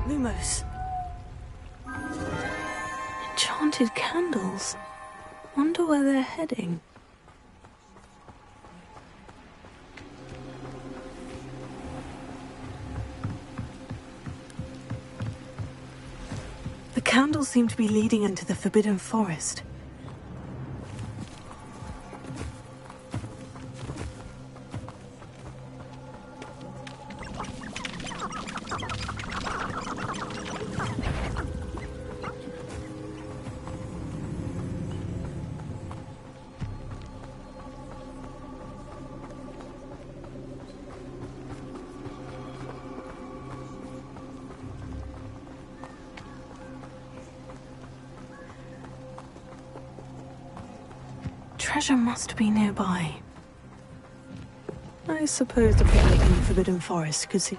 Lumos. Enchanted candles. Wonder where they're heading. The candles seem to be leading into the Forbidden Forest. Treasure must be nearby. I suppose a picnic in the Forbidden Forest could see.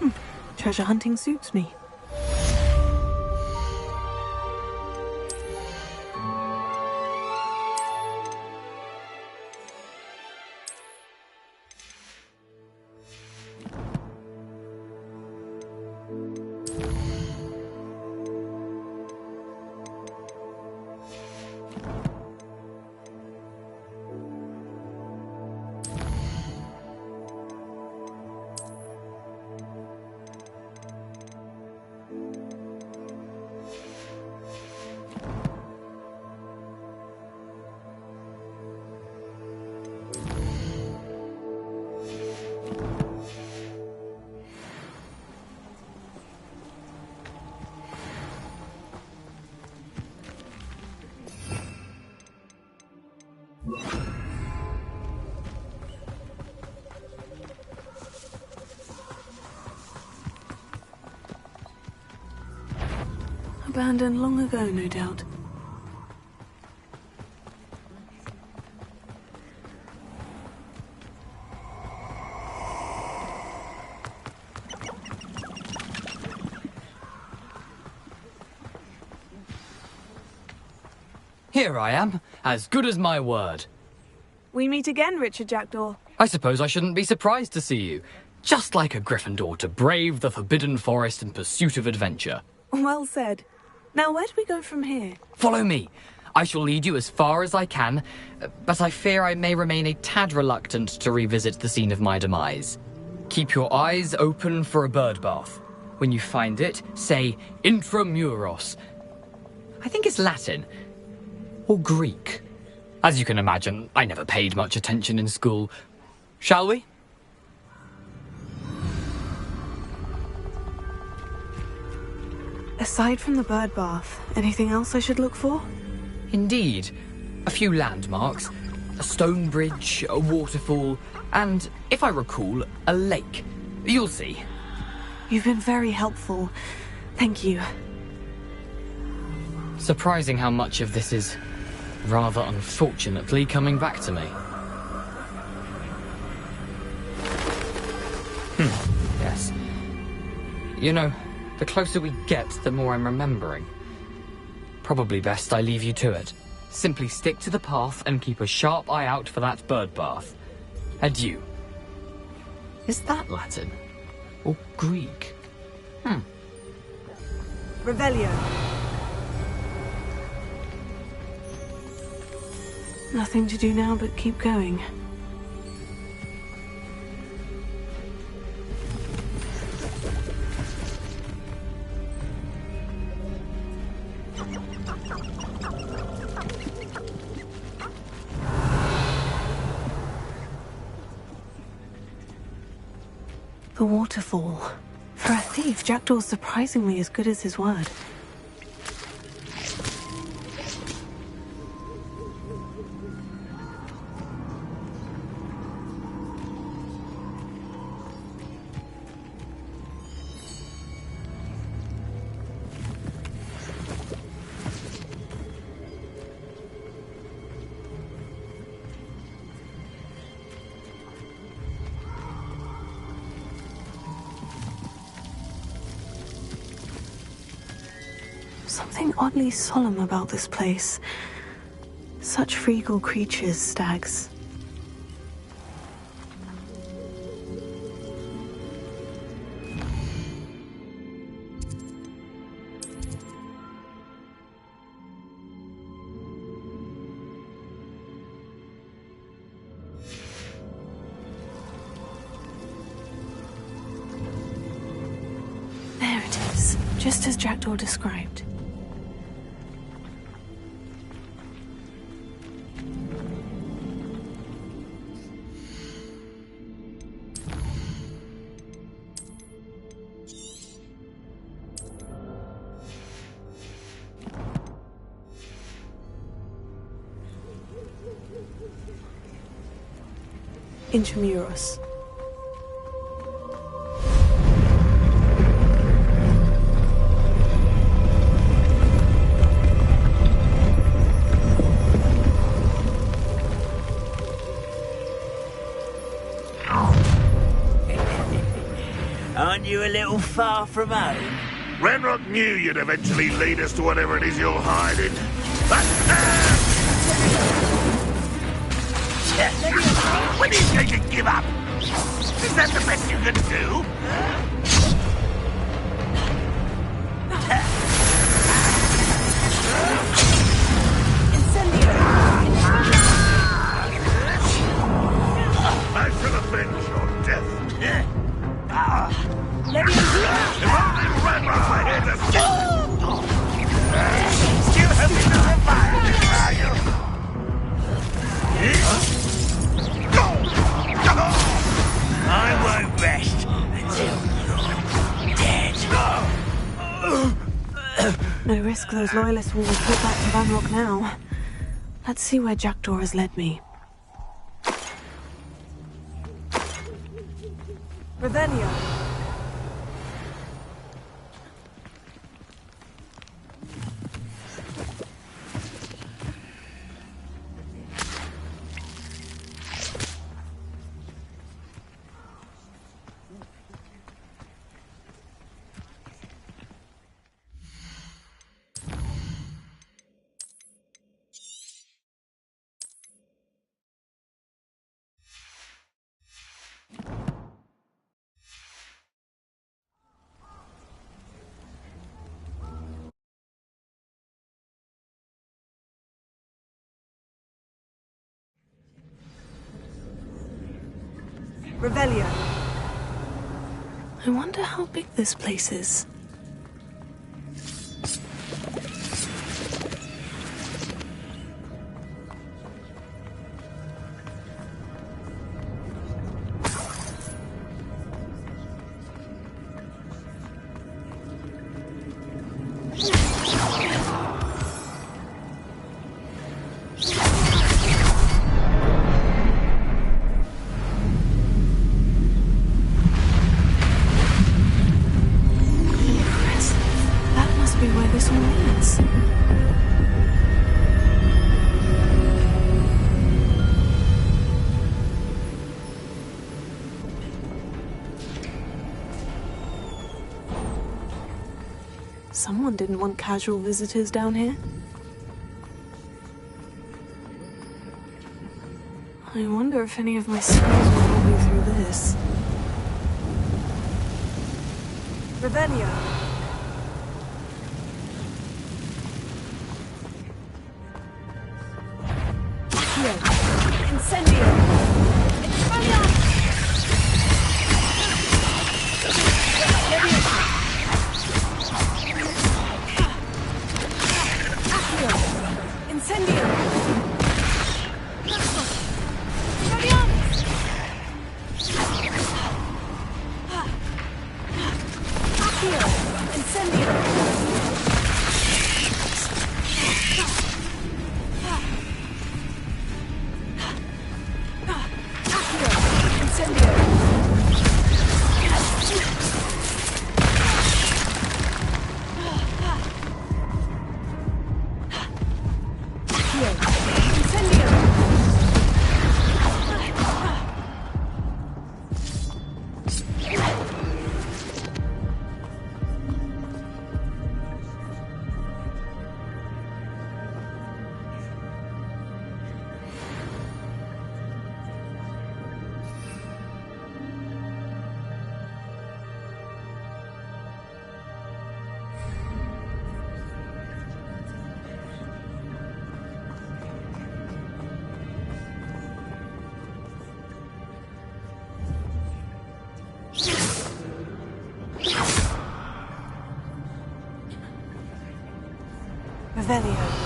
Treasure hunting suits me. Abandoned long ago, no doubt. Here I am, as good as my word. We meet again, Richard Jackdaw. I suppose I shouldn't be surprised to see you. Just like a Gryffindor to brave the Forbidden Forest in pursuit of adventure. Well said. Now, where do we go from here? Follow me. I shall lead you as far as I can, but I fear I may remain a tad reluctant to revisit the scene of my demise. Keep your eyes open for a bird bath. When you find it, say intramuros. I think it's Latin. Or Greek. As you can imagine, I never paid much attention in school. Shall we? Aside from the bird bath, anything else I should look for? Indeed. A few landmarks. A stone bridge, a waterfall, and, if I recall, a lake. You'll see. You've been very helpful. Thank you. Surprising how much of this is, rather unfortunately, coming back to me. Yes. You know, the closer we get, the more I'm remembering. Probably best I leave you to it. Simply stick to the path and keep a sharp eye out for that bird bath. Adieu. Is that Latin? Or Greek? Revelio. Nothing to do now but keep going. The waterfall. For a thief, Jackdaw's surprisingly as good as his word. Something oddly solemn about this place. Such regal creatures, stags. just as Jackdaw described. Intramuros. Aren't you a little far from home? Renrock knew you'd eventually lead us to whatever it is you're hiding. When are you going to give up? Is that the best you can do? I shall avenge your death. If only Renrock were here to still have me to survive this, are you? I won't rest until you're dead. No risk those loyalists will report back to Vanrock now. Let's see where Jackdaw has led me. Revelio. Revelio. I wonder how big this place is. Someone didn't want casual visitors down here. I wonder if any of my skills will help me through this. Revelio. Incendio. Revelio.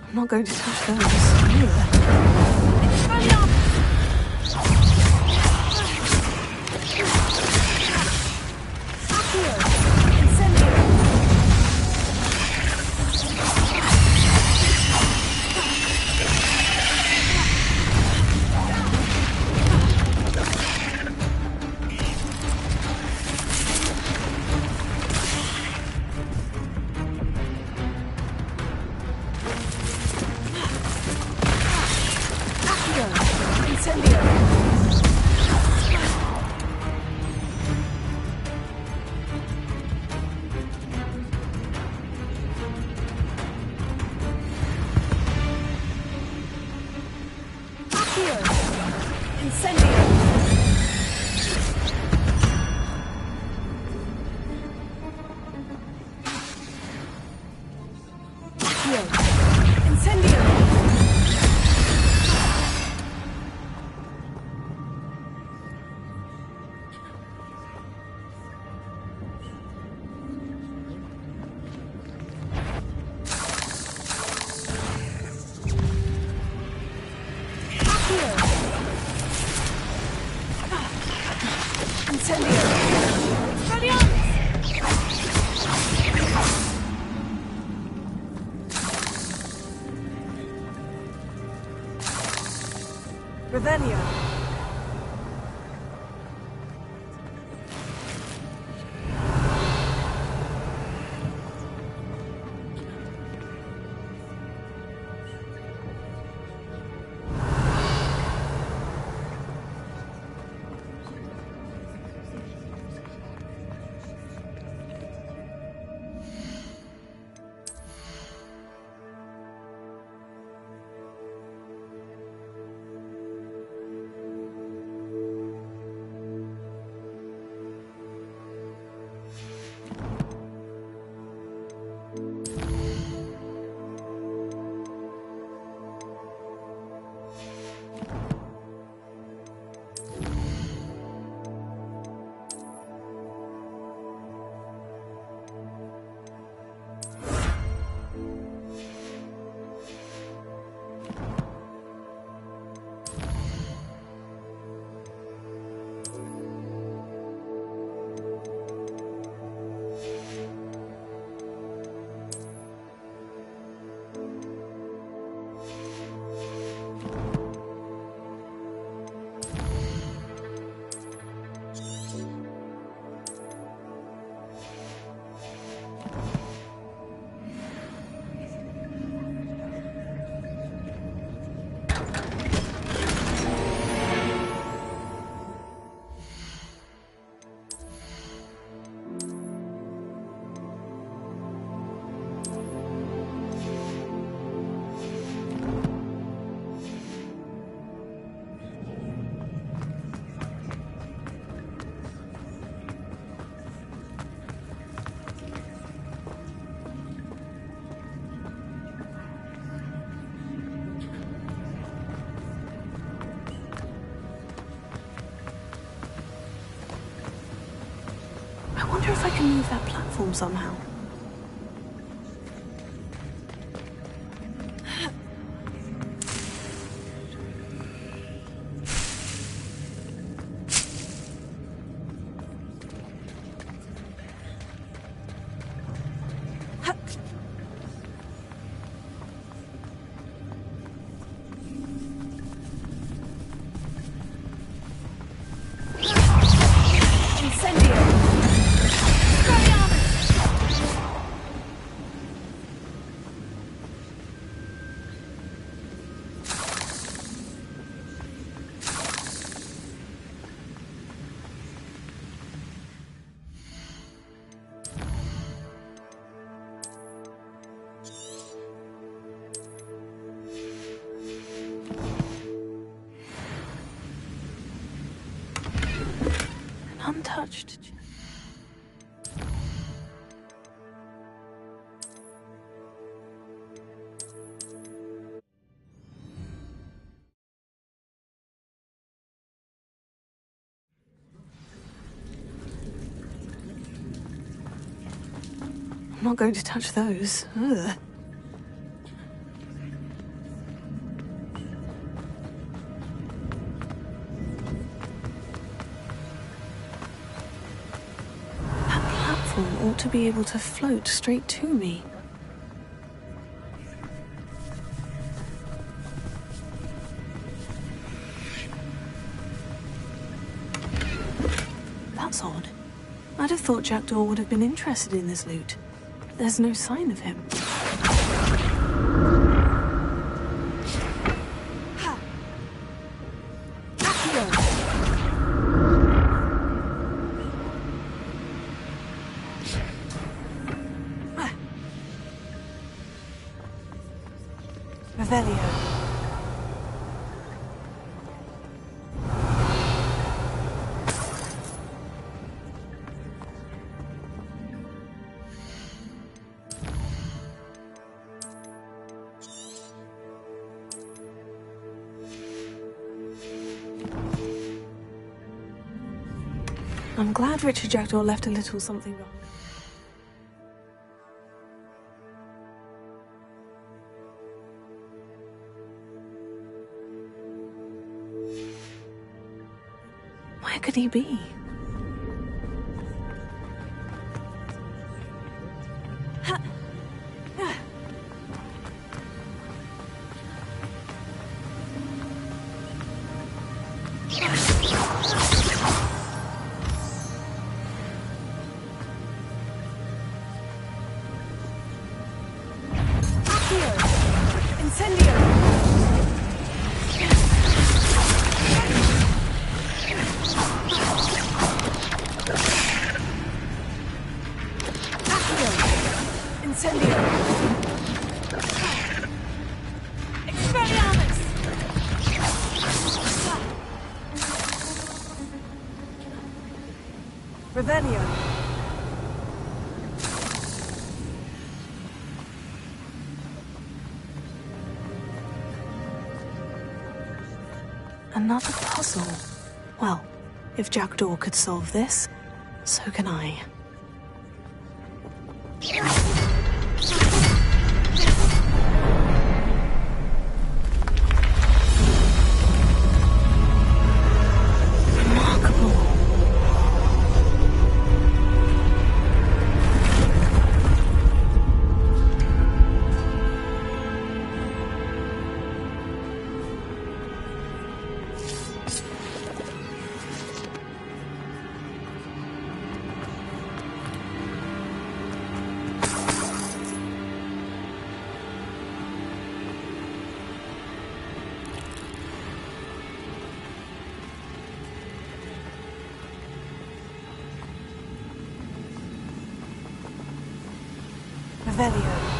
I'm not going to touch those. Revelio. I wonder if I can move that platform somehow. untouched. I'm not going to touch those. Ugh. Ought to be able to float straight to me. That's odd. I'd have thought Jackdaw would have been interested in this loot. There's no sign of him. Revelio. I'm glad Richard Jackdaw left a little something behind. Where could he be? Revelio. Another puzzle. Well, if Jackdaw could solve this, so can I. Revelio.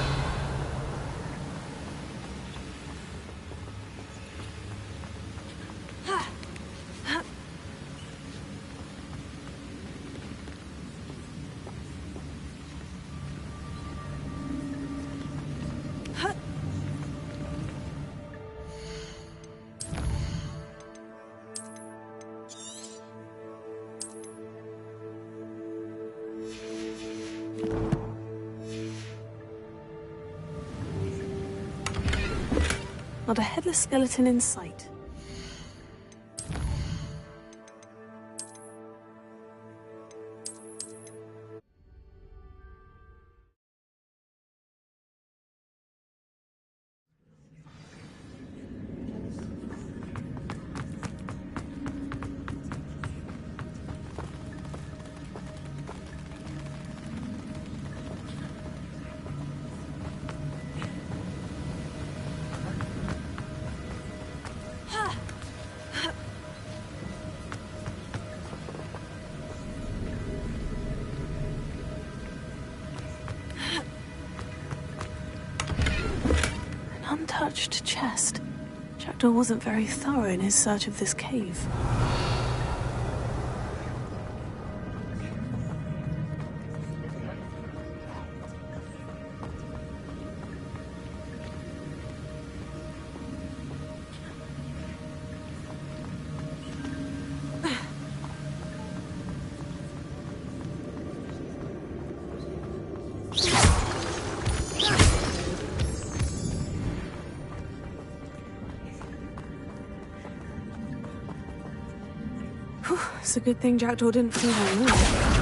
Not a headless skeleton in sight. Untouched chest. Jackdaw wasn't very thorough in his search of this cave. Whew, it's a good thing Jackdaw didn't feel very well.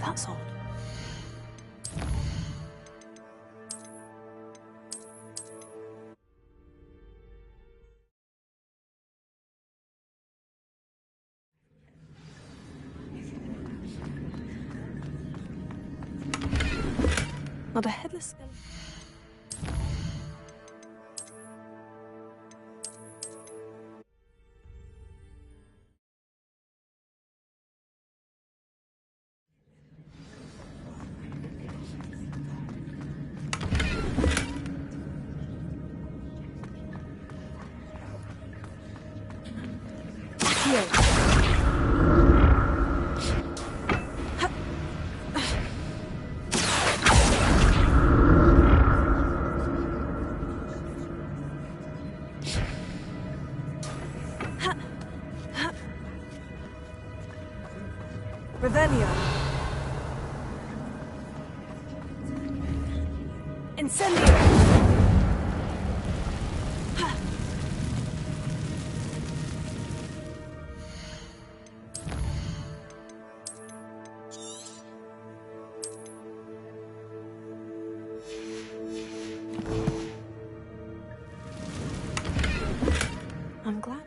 That's odd. Not a headless skeleton. Revelio. Incendio. I'm glad.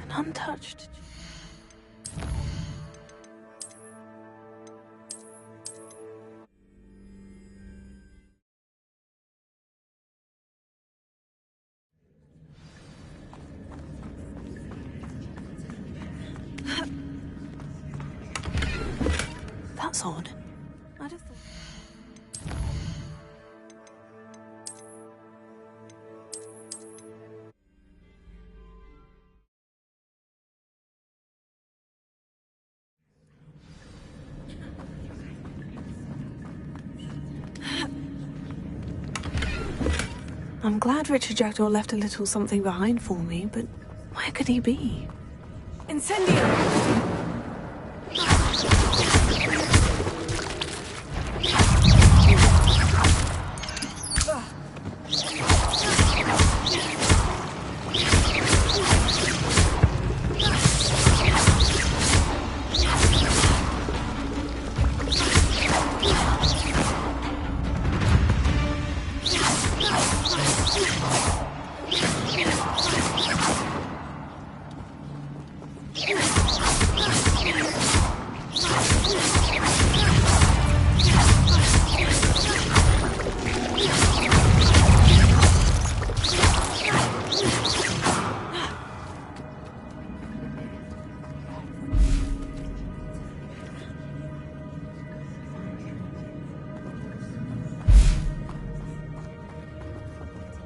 An untouched. That's odd. I'd have thought. I'm glad Richard Jackdaw left a little something behind for me, but where could he be? Incendio!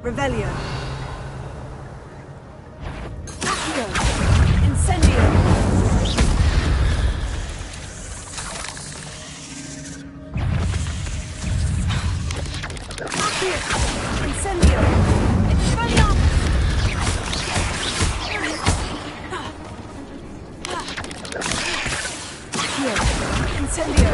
Revelio. Accio. Incendio. Accio. Incendio. Expelliarmus. Accio. Incendio.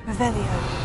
Revelio.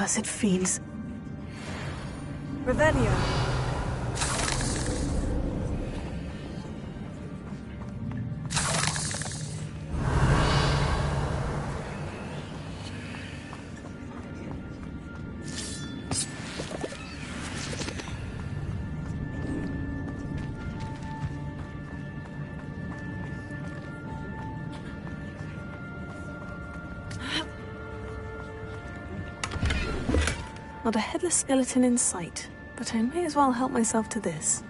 Cursed fiends. Revelio. Not a headless skeleton in sight, but I may as well help myself to this.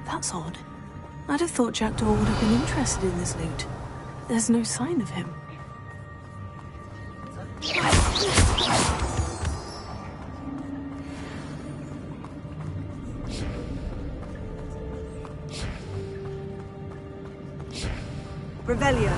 That's odd. I'd have thought Jackdaw would have been interested in this loot. There's no sign of him. Revelio.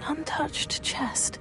Untouched chest.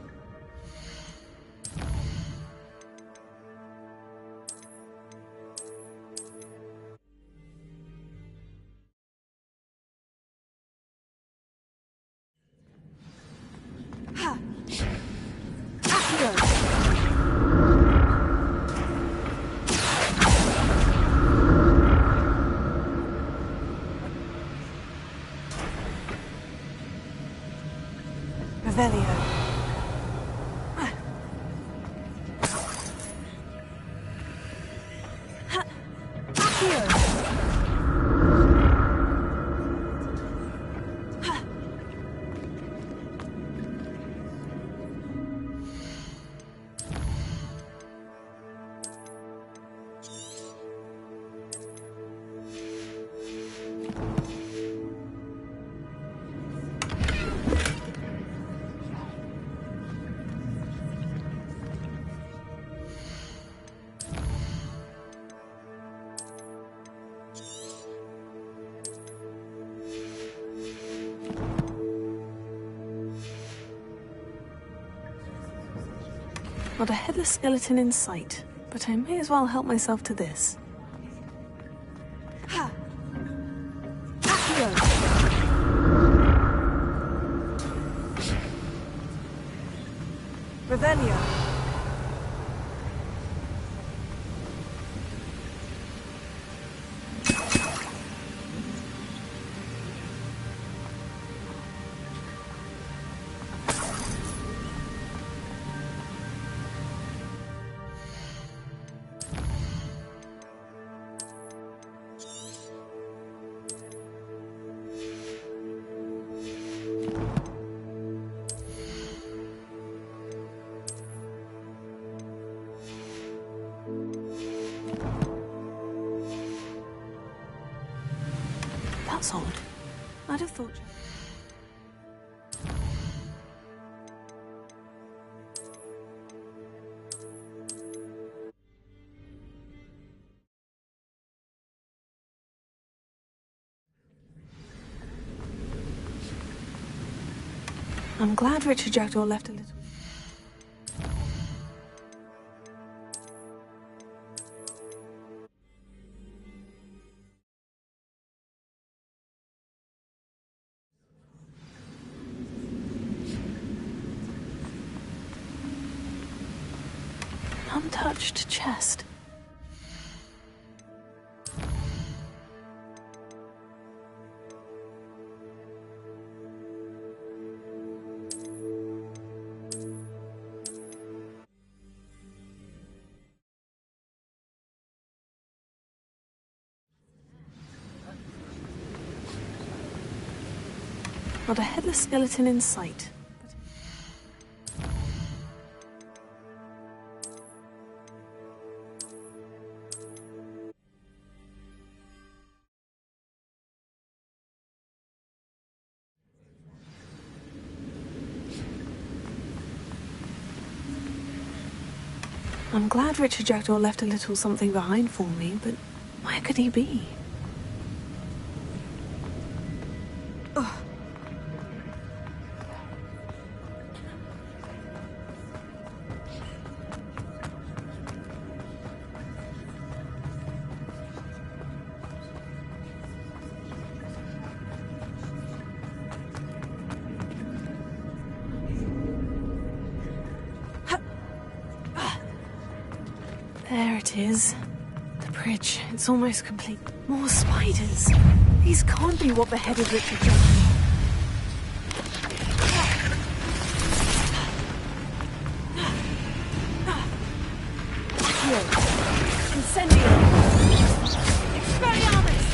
Not a headless skeleton in sight, but I may as well help myself to this. Ha! Accio! Revelio! That's odd. I'd have thought... I'm glad Richard Jackdaw left a little... untouched chest. Not a headless skeleton in sight. I'm glad Richard Jackdaw left a little something behind for me, but where could he be? Ugh. There it is. The bridge. It's almost complete. More spiders. These can't be what beheaded Richard Jackdaw. Incendio! Expelliarmus!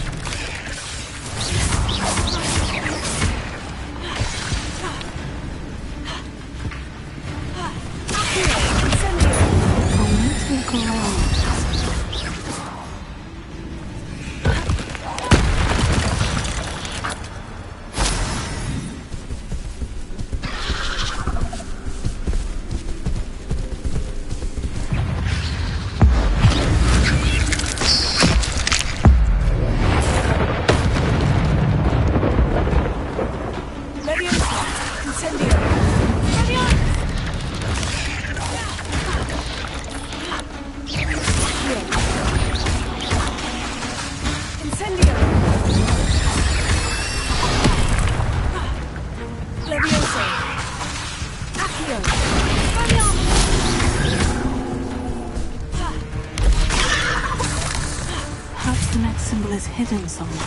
Perhaps the next symbol is hidden somewhere.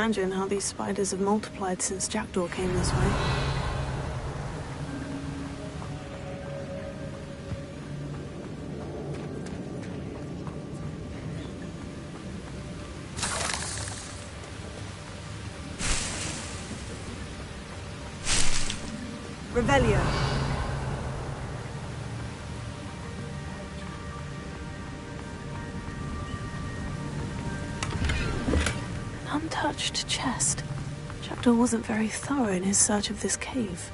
imagine how these spiders have multiplied since Jackdaw came this way. Revelio. An untouched chest. Jackdaw wasn't very thorough in his search of this cave.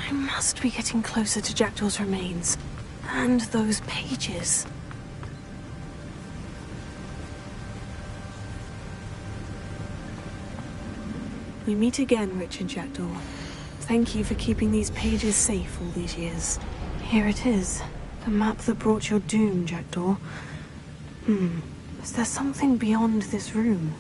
I must be getting closer to Jackdaw's remains. And those pages. We meet again, Richard Jackdaw. Thank you for keeping these pages safe all these years. Here it is. The map that brought your doom, Jackdaw. Is there something beyond this room?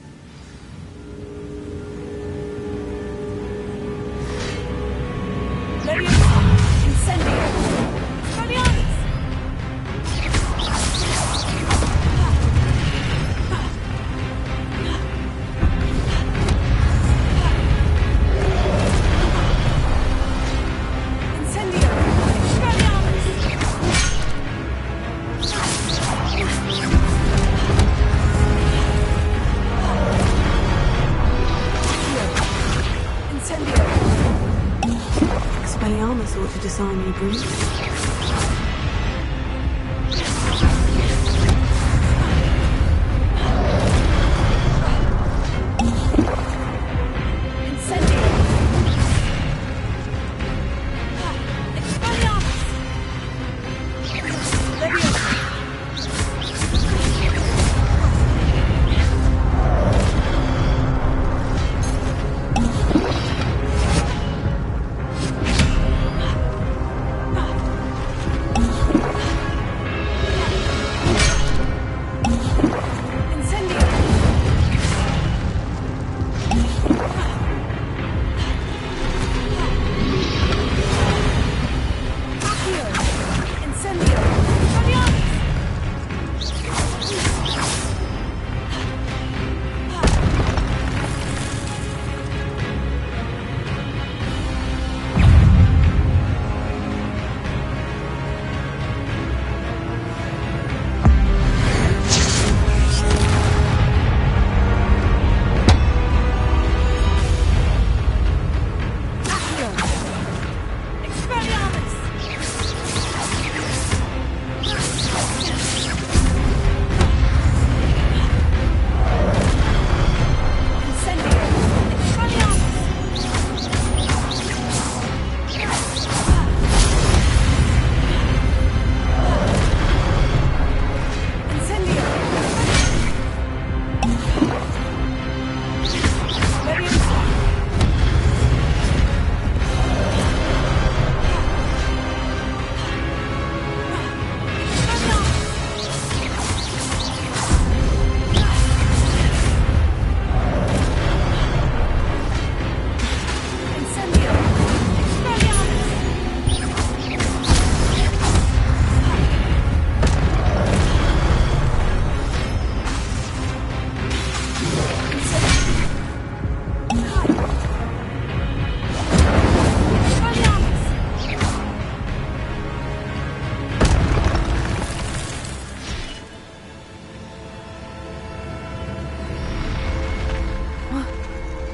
Thought to disarm you, Bruce.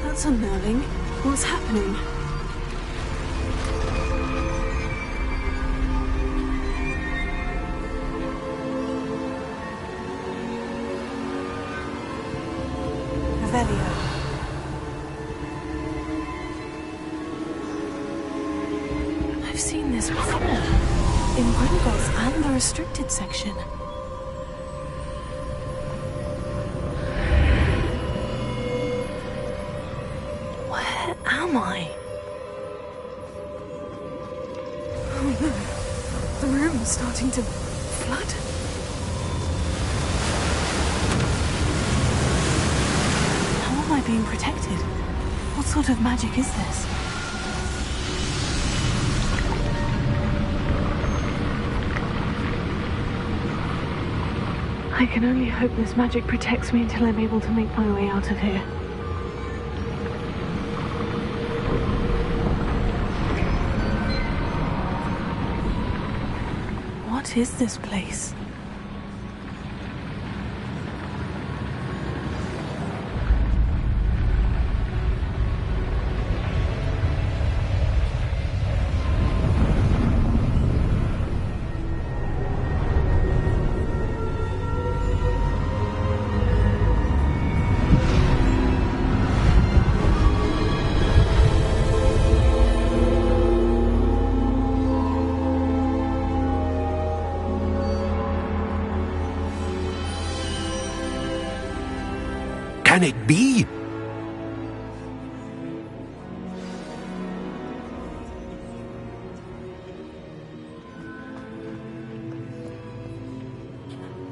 That's unnerving. What's happening? Revelio. I've seen this before. In Gryffindor and the restricted section. Where am I? I'm starting to flood. How am I being protected? What sort of magic is this? I can only hope this magic protects me until I'm able to make my way out of here. What is this place? Can it be?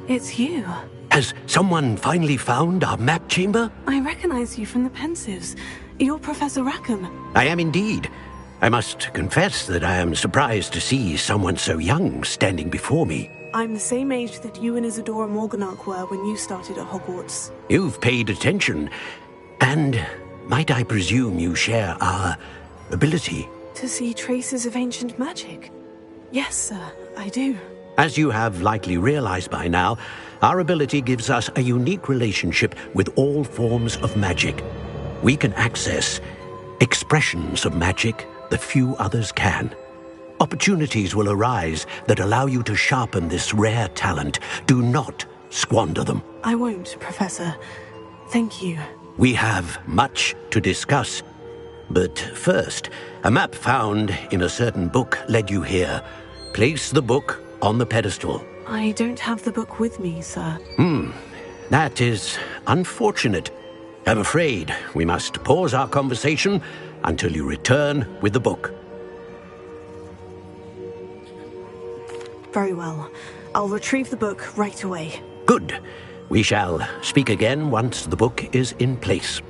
It's you. Has someone finally found our map chamber? I recognize you from the Pensives. You're Professor Rackham. I am indeed. I must confess that I am surprised to see someone so young standing before me. I'm the same age that you and Isadora Morganach were when you started at Hogwarts. You've paid attention. And might I presume you share our ability? To see traces of ancient magic? Yes, sir, I do. As you have likely realized by now, our ability gives us a unique relationship with all forms of magic. We can access expressions of magic that few others can. Opportunities will arise that allow you to sharpen this rare talent. Do not squander them. I won't, Professor. Thank you. We have much to discuss. But first, a map found in a certain book led you here. Place the book on the pedestal. I don't have the book with me, sir. That is unfortunate. I'm afraid we must pause our conversation until you return with the book. Very well. I'll retrieve the book right away. Good. We shall speak again once the book is in place.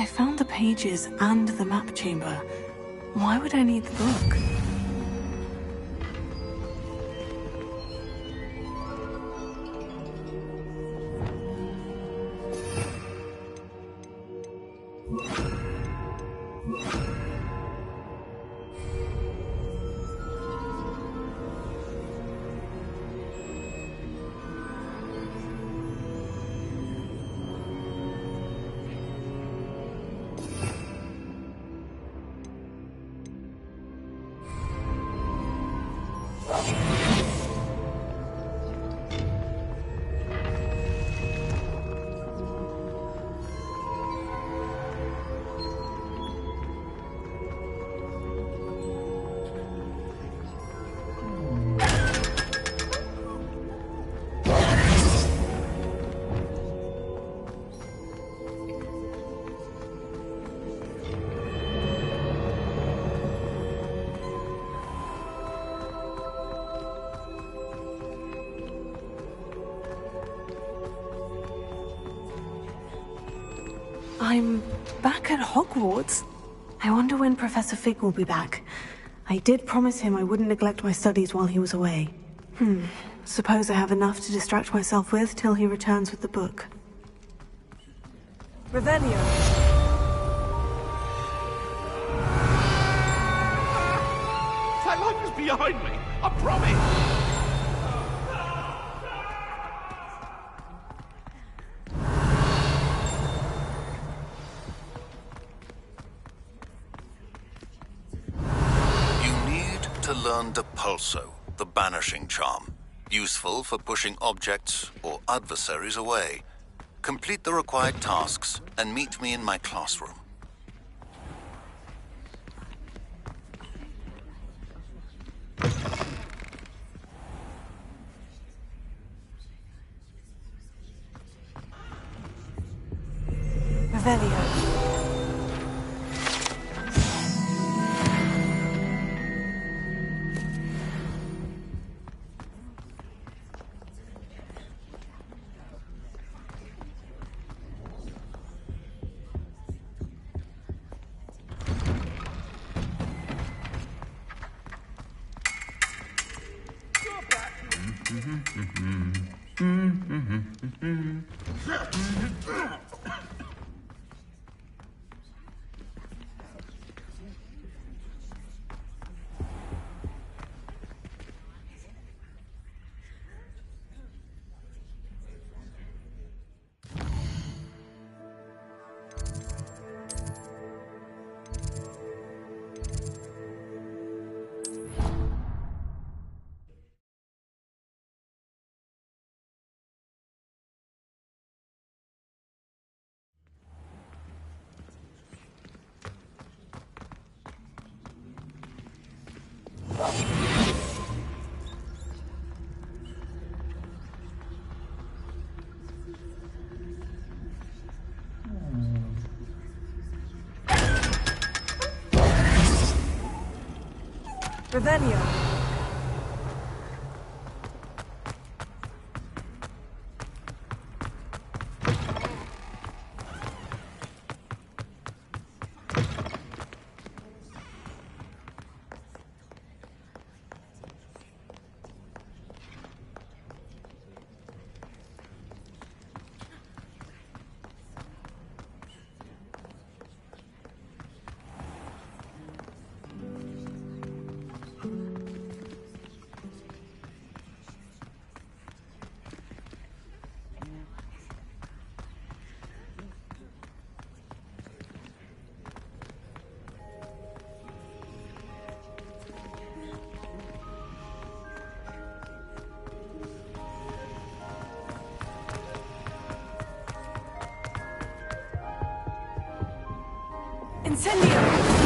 I found the pages and the map chamber. Why would I need the book? I'm back at Hogwarts. I wonder when Professor Fig will be back. I did promise him I wouldn't neglect my studies while he was away. Suppose I have enough to distract myself with till he returns with the book. Revelio. That light was behind me, I promise! Learn Depulso, the banishing charm, useful for pushing objects or adversaries away. Complete the required tasks and meet me in my classroom. Revelio. Revelio. Incendio!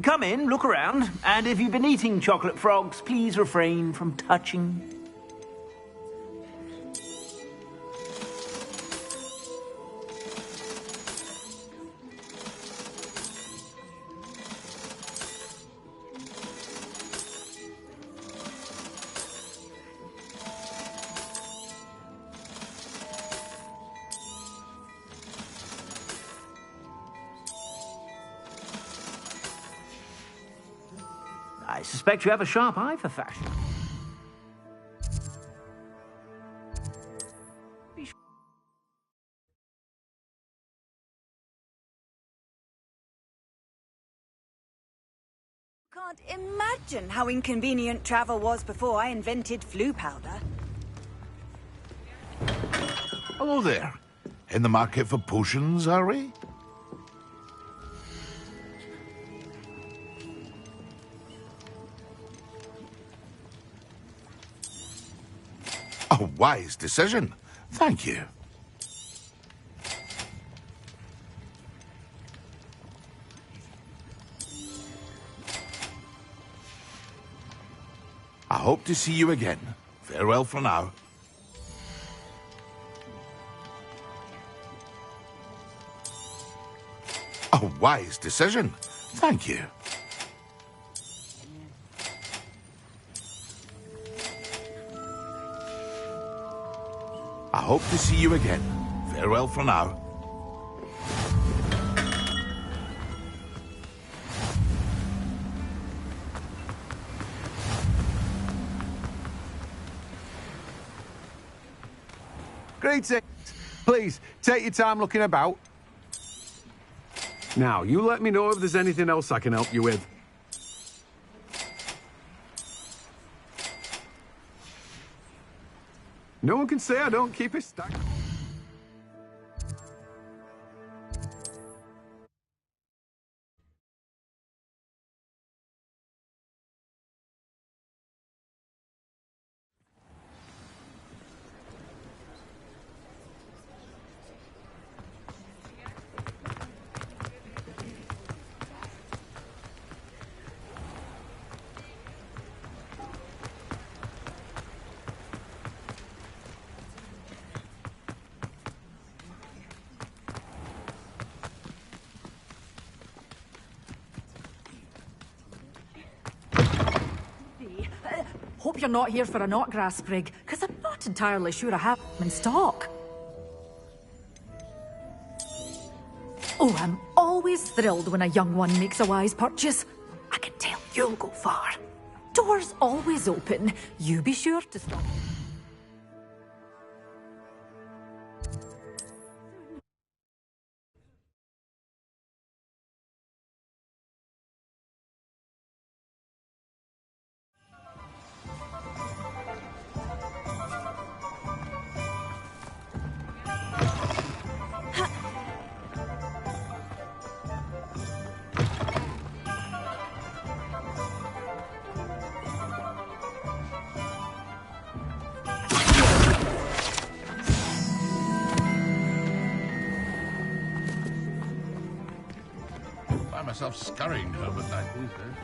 come in, look around, and if you've been eating chocolate frogs, please refrain from touching. I suspect you have a sharp eye for fashion. Can't imagine how inconvenient travel was before I invented flu powder. Hello there. In the market for potions, are we? A wise decision. Thank you. I hope to see you again. Farewell for now. A wise decision. Thank you. I hope to see you again. Farewell for now. Greetings. Please, take your time looking about. Now, you let me know if there's anything else I can help you with. No one can say I don't keep it stacked. Hope you're not here for a knotgrass sprig, because I'm not entirely sure I have them in stock. Oh, I'm always thrilled when a young one makes a wise purchase. I can tell you'll go far. Doors always open. You be sure to stop. Myself scurrying home at night these days.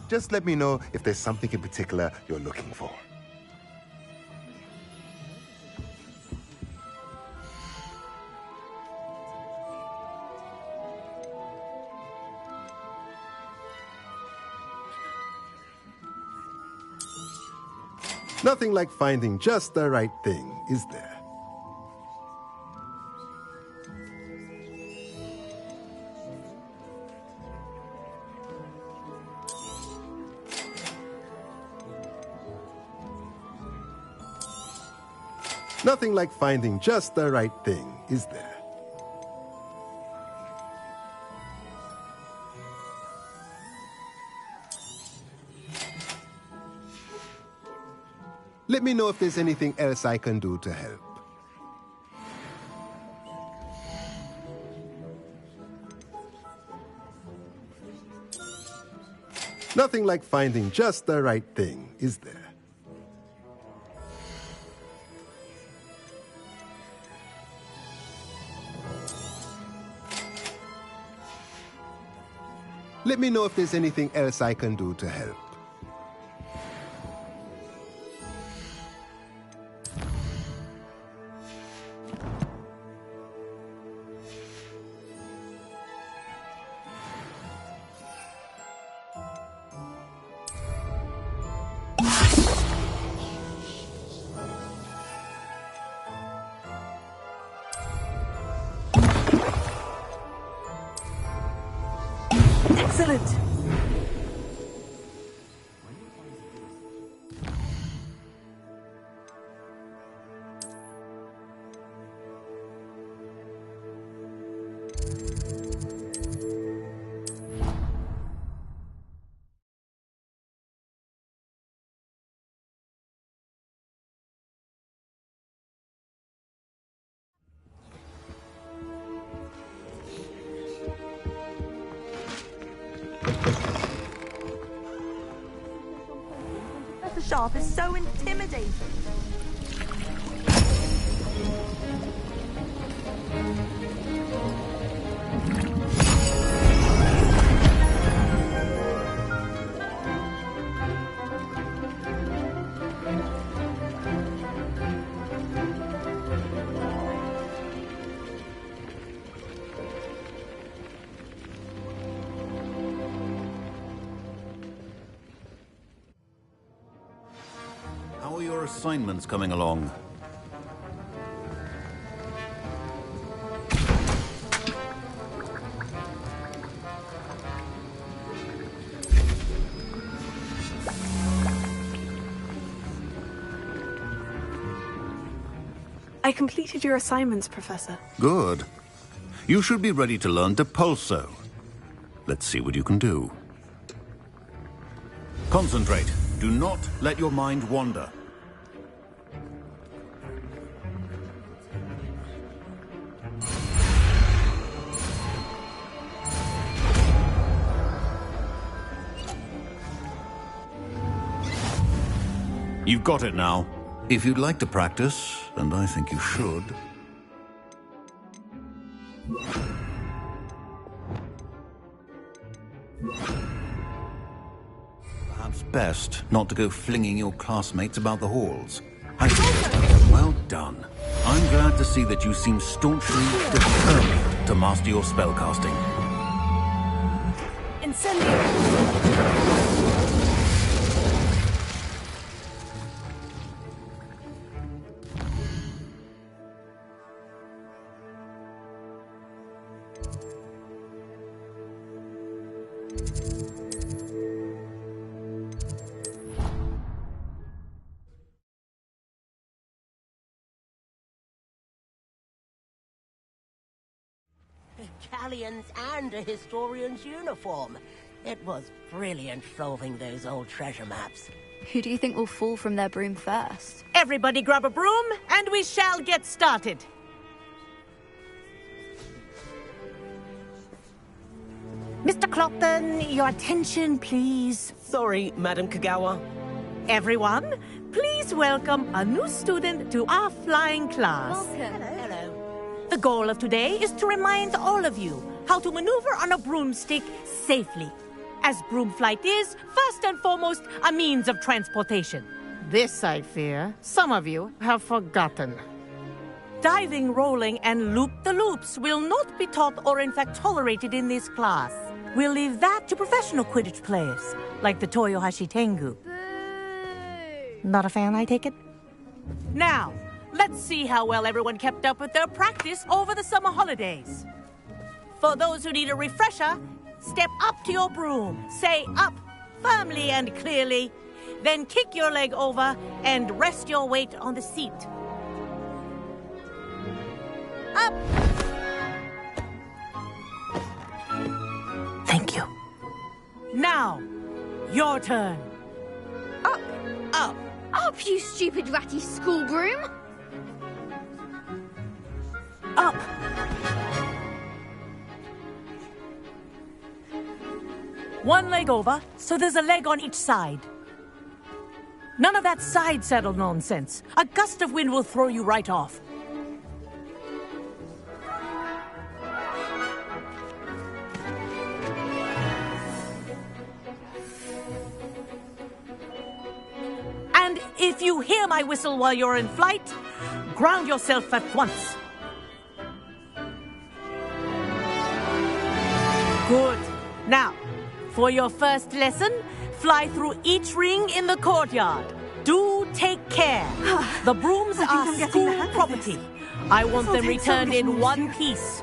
Just let me know if there's something in particular you're looking for. Nothing like finding just the right thing, is there? Nothing like finding just the right thing, is there? Let me know if there's anything else I can do to help. Nothing like finding just the right thing, is there? Let me know if there's anything else I can do to help. Excellent. The Sharp is so intimidating. How are your assignments coming along? I completed your assignments, Professor. Good. You should be ready to learn Depulso. Let's see what you can do. Concentrate. Do not let your mind wander. You've got it now. If you'd like to practice, and I think you should... Perhaps best not to go flinging your classmates about the halls. Well done. I'm glad to see that you seem staunchly determined to master your spellcasting. Incendio! Galleons and a historian's uniform. It was brilliant solving those old treasure maps. Who do you think will fall from their broom first? Everybody grab a broom, and we shall get started. Mr. Clopton, your attention, please. Sorry, Madam Kagawa. Everyone, please welcome a new student to our flying class. Welcome. Hello. The goal of today is to remind all of you how to maneuver on a broomstick safely, as broom flight is, first and foremost, a means of transportation. This, I fear, some of you have forgotten. Diving, rolling, and loop-the-loops will not be taught or in fact tolerated in this class. We'll leave that to professional Quidditch players, like the Toyohashi Tengu. Not a fan, I take it? Now, let's see how well everyone kept up with their practice over the summer holidays. For those who need a refresher, step up to your broom, say up firmly and clearly, then kick your leg over and rest your weight on the seat. Up! Thank you. Now, your turn. Up! Up! Up, you stupid ratty school broom! Up! One leg over, so there's a leg on each side. None of that side saddle nonsense. A gust of wind will throw you right off. If you hear my whistle while you're in flight, ground yourself at once. Good. Now, for your first lesson, fly through each ring in the courtyard. Do take care. The brooms are school property. I want them returned in one piece.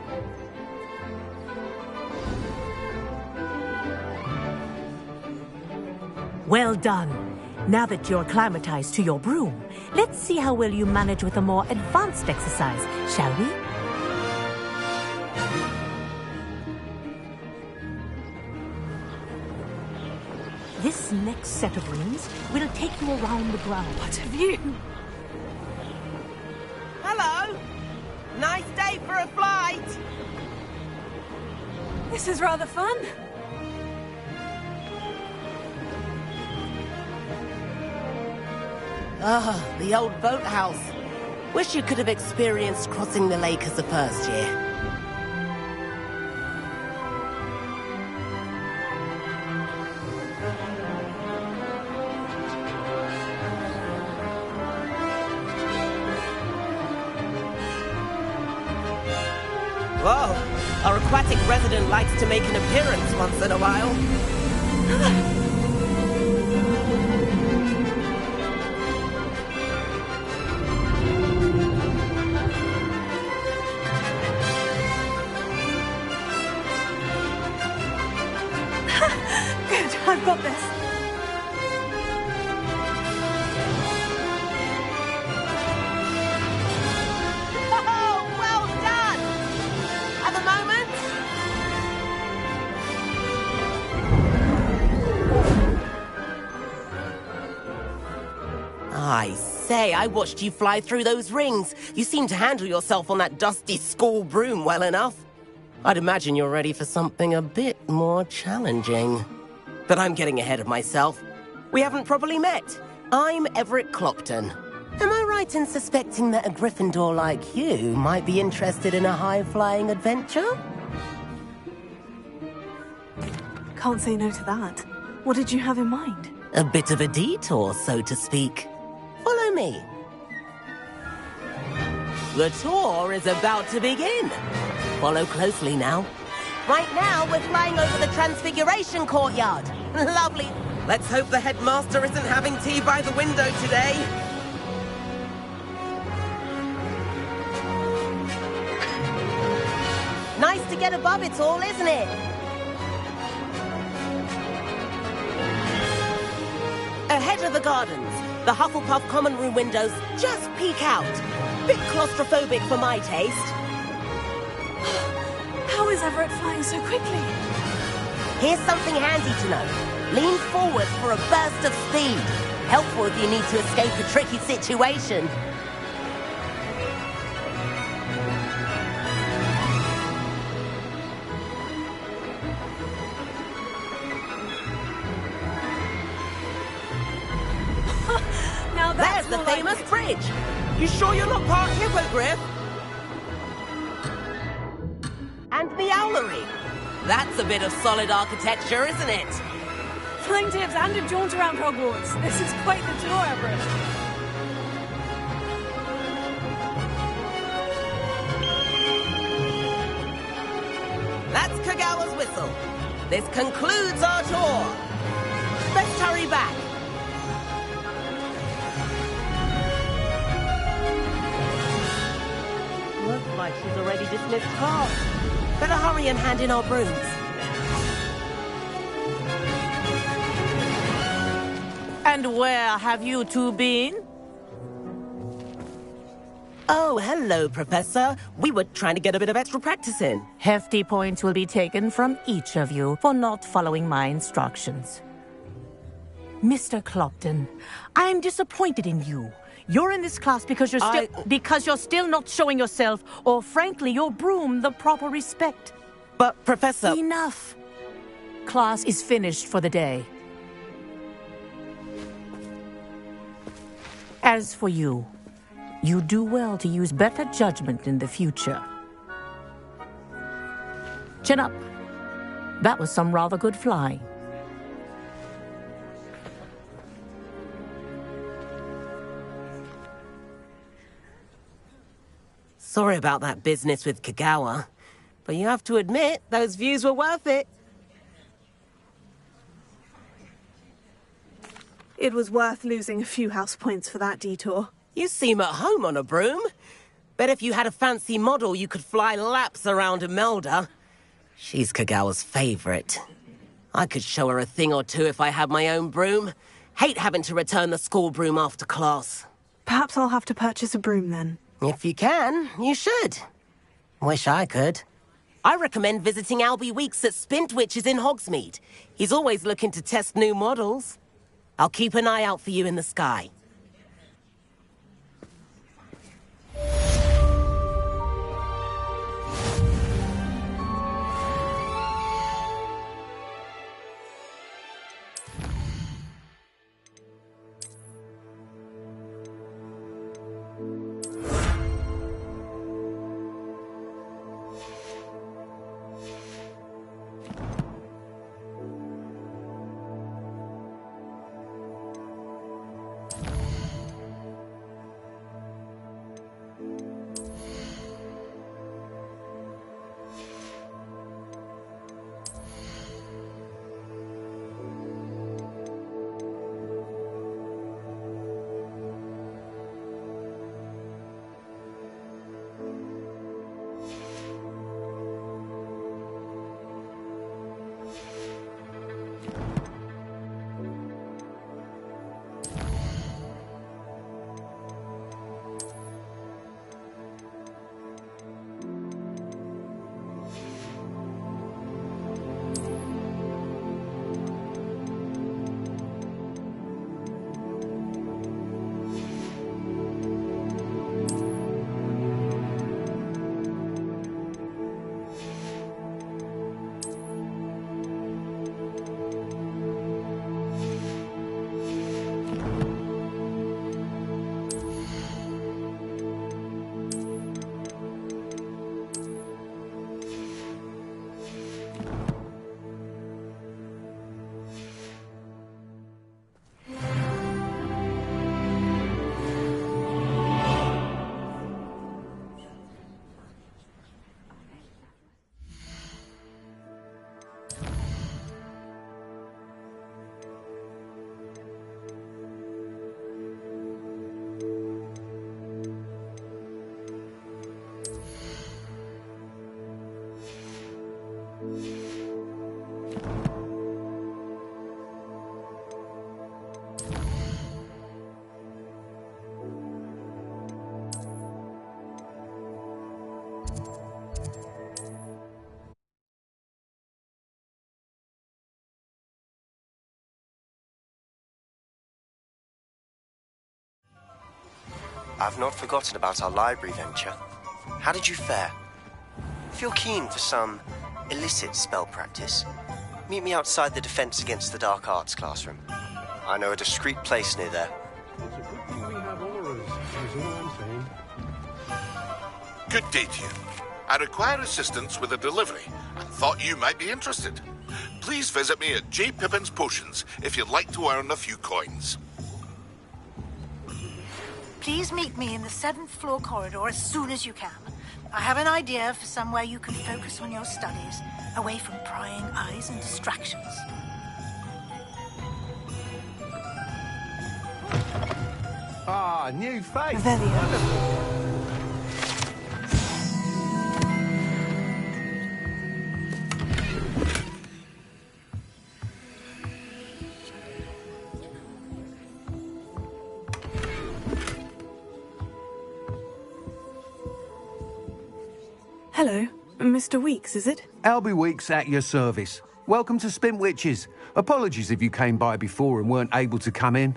Well done. Now that you're acclimatized to your broom, let's see how well you manage with a more advanced exercise, shall we? This next set of rings will take you around the ground. What a view! Hello! Nice day for a flight! This is rather fun. Ah, the old boathouse. Wish you could have experienced crossing the lake as a first year. Whoa, our aquatic resident likes to make an appearance once in a while. Good, I've got this. Oh, well done! At the moment... I say, I watched you fly through those rings. You seem to handle yourself on that dusty school broom well enough. I'd imagine you're ready for something a bit more challenging. But I'm getting ahead of myself. We haven't properly met. I'm Everett Clopton. Am I right in suspecting that a Gryffindor like you might be interested in a high-flying adventure? Can't say no to that. What did you have in mind? A bit of a detour, so to speak. Follow me. The tour is about to begin. Follow closely now. Right now, we're flying over the Transfiguration Courtyard. Lovely. Let's hope the headmaster isn't having tea by the window today. Nice to get above it all, isn't it? Ahead of the gardens, the Hufflepuff common room windows just peek out. Bit claustrophobic for my taste. How is Everett flying so quickly? Here's something handy to know. Lean forward for a burst of speed. Helpful if you need to escape a tricky situation. Now There's the famous bridge. You sure you're not part Hippogriff? And the owlery. That's a bit of solid architecture, isn't it? Flying tips and a jaunt around Hogwarts. This is quite the tour, Everett. That's Kagawa's whistle. This concludes our tour. Let's hurry back. Looks like she's already dismissed class. Better hurry and hand in our brooms. And where have you two been? Oh, hello, Professor. We were trying to get a bit of extra practice in. Hefty points will be taken from each of you for not following my instructions. Mr. Clopton, I'm disappointed in you. You're in this class because you're still not showing yourself, or frankly, your broom the proper respect. But, Professor... Enough. Class is finished for the day. As for you, you do well to use better judgment in the future. Chin up. That was some rather good flying. Sorry about that business with Kagawa, but you have to admit, those views were worth it. It was worth losing a few house points for that detour. You seem at home on a broom. Bet if you had a fancy model, you could fly laps around Imelda. She's Kagawa's favorite. I could show her a thing or two if I had my own broom. Hate having to return the school broom after class. Perhaps I'll have to purchase a broom then. If you can, you should. Wish I could. I recommend visiting Albie Weeks at Spintwitches in Hogsmeade. He's always looking to test new models. I'll keep an eye out for you in the sky. I've not forgotten about our library venture. How did you fare? If you're keen for some illicit spell practice, meet me outside the Defense Against the Dark Arts classroom. I know a discreet place near there. Good day to you. I require assistance with a delivery and thought you might be interested. Please visit me at J. Pippin's Potions if you'd like to earn a few coins. Please meet me in the 7th floor corridor as soon as you can. I have an idea for somewhere you can focus on your studies, away from prying eyes and distractions. Ah, new face. Hello, Mr. Weeks, is it? Albie Weeks at your service. Welcome to Spintwitches. Apologies if you came by before and weren't able to come in.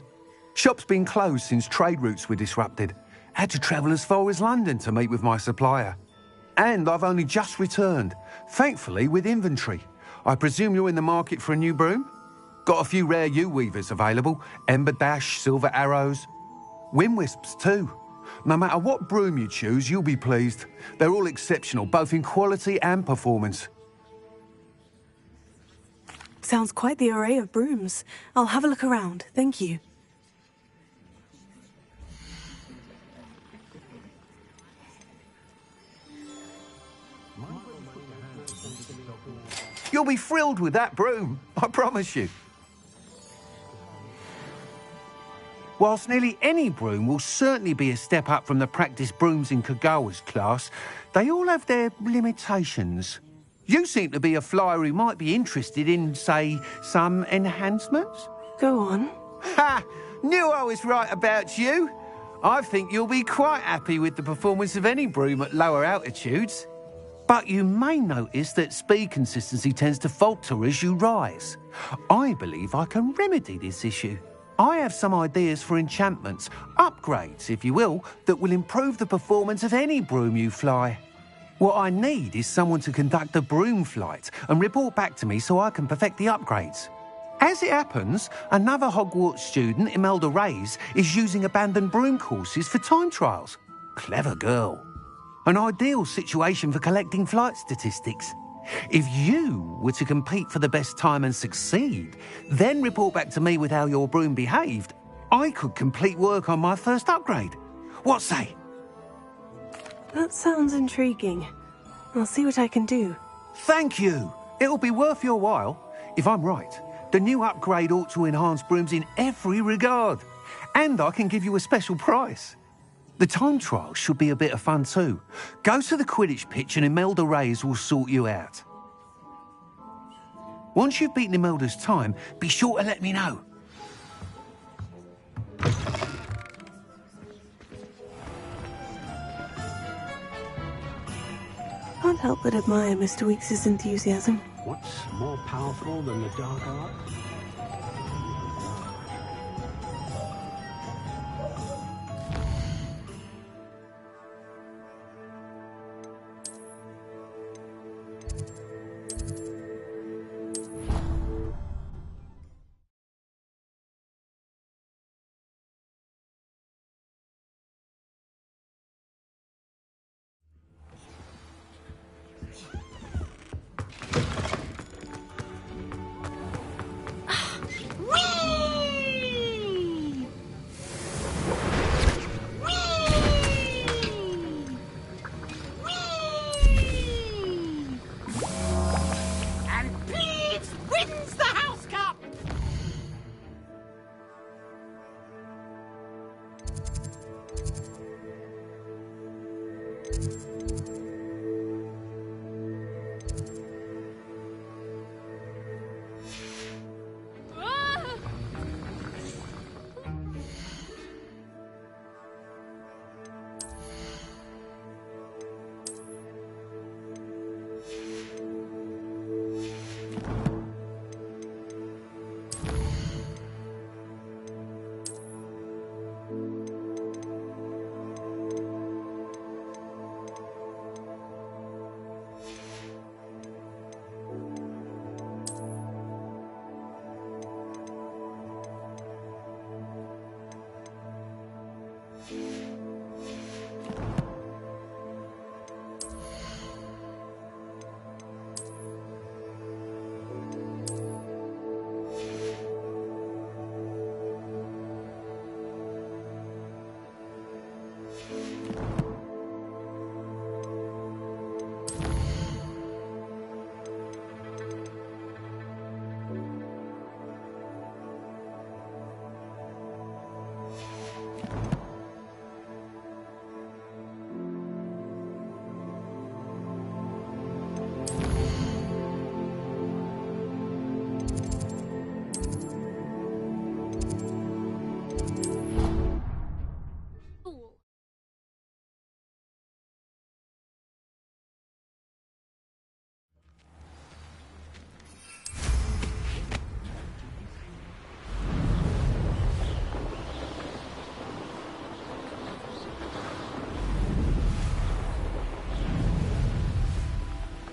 Shop's been closed since trade routes were disrupted. Had to travel as far as London to meet with my supplier. And I've only just returned, thankfully with inventory. I presume you're in the market for a new broom? Got a few rare U-weavers available, Ember Dash, Silver Arrows, Wind Wisps too. No matter what broom you choose, you'll be pleased. They're all exceptional, both in quality and performance. Sounds quite the array of brooms. I'll have a look around, thank you. You'll be thrilled with that broom, I promise you. Whilst nearly any broom will certainly be a step up from the practice brooms in Kagawa's class, they all have their limitations. You seem to be a flyer who might be interested in, say, some enhancements? Go on. Ha! Knew I was right about you. I think you'll be quite happy with the performance of any broom at lower altitudes. But you may notice that speed consistency tends to falter as you rise. I believe I can remedy this issue. I have some ideas for enchantments, upgrades, if you will, that will improve the performance of any broom you fly. What I need is someone to conduct a broom flight and report back to me so I can perfect the upgrades. As it happens, another Hogwarts student, Imelda Reyes, is using abandoned broom courses for time trials. Clever girl. An ideal situation for collecting flight statistics. If you were to compete for the best time and succeed, then report back to me with how your broom behaved, I could complete work on my first upgrade. What say? That sounds intriguing. I'll see what I can do. Thank you. It'll be worth your while. If I'm right, the new upgrade ought to enhance brooms in every regard. And I can give you a special price. The time trial should be a bit of fun too. Go to the Quidditch pitch and Imelda Reyes will sort you out. Once you've beaten Imelda's time, be sure to let me know. Can't help but admire Mr. Weekes' enthusiasm. What's more powerful than the dark arts?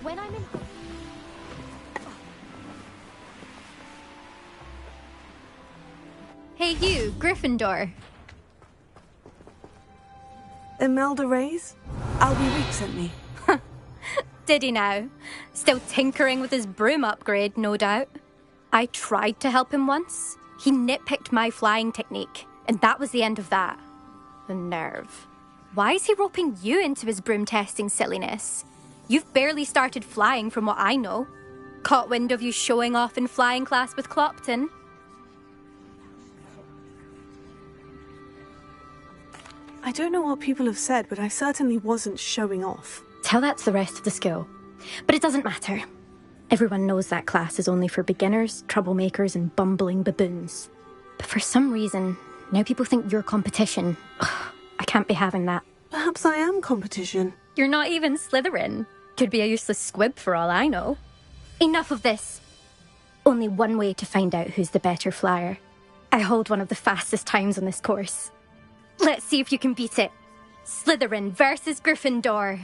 When I'm in... Hey you, Gryffindor. Imelda Reyes? Albie Week sent me. Did he now? Still tinkering with his broom upgrade, no doubt. I tried to help him once. He nitpicked my flying technique, and that was the end of that. The nerve. Why is he roping you into his broom testing silliness? You've barely started flying from what I know. Caught wind of you showing off in flying class with Clopton? I don't know what people have said, but I certainly wasn't showing off. Tell that to the rest of the school. But it doesn't matter. Everyone knows that class is only for beginners, troublemakers, and bumbling baboons. But for some reason, now people think you're competition. Ugh, I can't be having that. Perhaps I am competition. You're not even Slytherin. Could be a useless squib for all I know. Enough of this. Only one way to find out who's the better flyer. I hold one of the fastest times on this course. Let's see if you can beat it. Slytherin versus Gryffindor.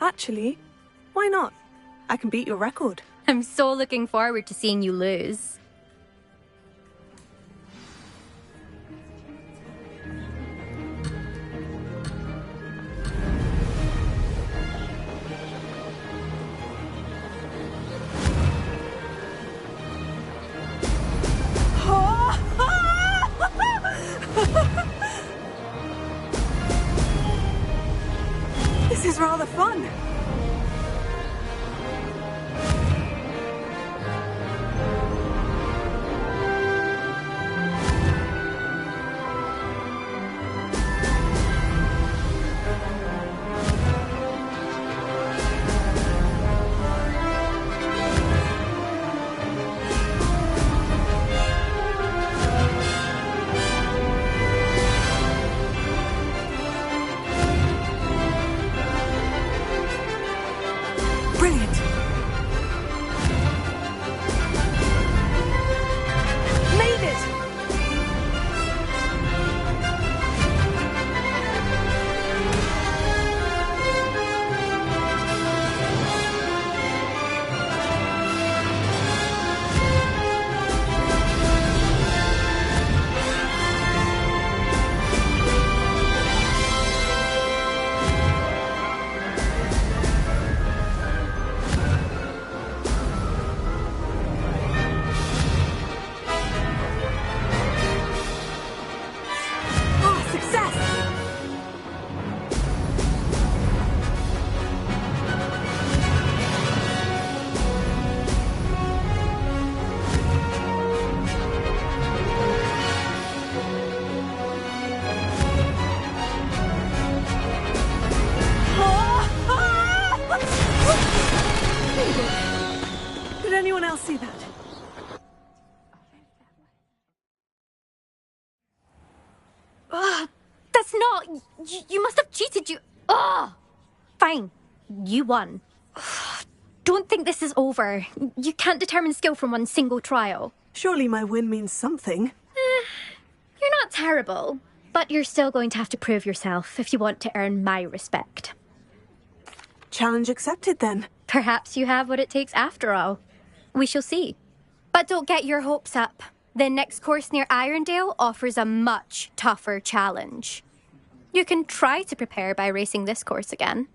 Actually, why not? I can beat your record. I'm so looking forward to seeing you lose. This is rather fun. Brilliant. Made it! Did anyone else see that? That's not... You must have cheated, you... Ugh! Fine. You won. Don't think this is over. You can't determine skill from one single trial. Surely my win means something. You're not terrible, but you're still going to have to prove yourself if you want to earn my respect. Challenge accepted, then. Perhaps you have what it takes after all. We shall see. But don't get your hopes up. The next course near Irondale offers a much tougher challenge. You can try to prepare by racing this course again.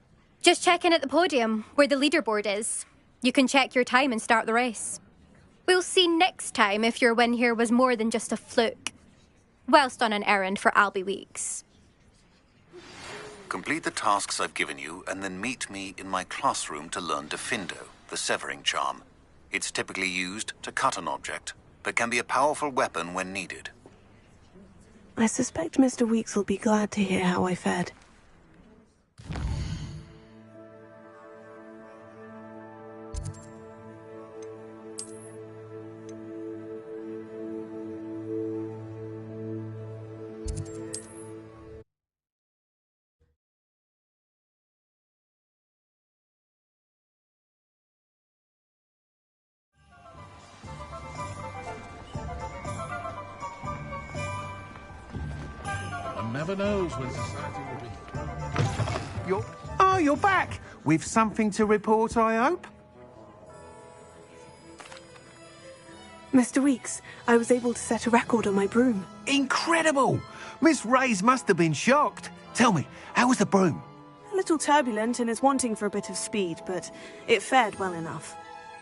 Just check in at the podium, where the leaderboard is. You can check your time and start the race. We'll see next time if your win here was more than just a fluke. Whilst on an errand for Albie Weeks. Complete the tasks I've given you, and then meet me in my classroom to learn Diffindo, the severing charm. It's typically used to cut an object, but can be a powerful weapon when needed. I suspect Mr. Weeks will be glad to hear how I fared. One never knows when society will be. You're back! With something to report, I hope? Mr. Weeks, I was able to set a record on my broom. Incredible! Miss Reyes must have been shocked. Tell me, how was the broom? A little turbulent and is wanting for a bit of speed, but it fared well enough.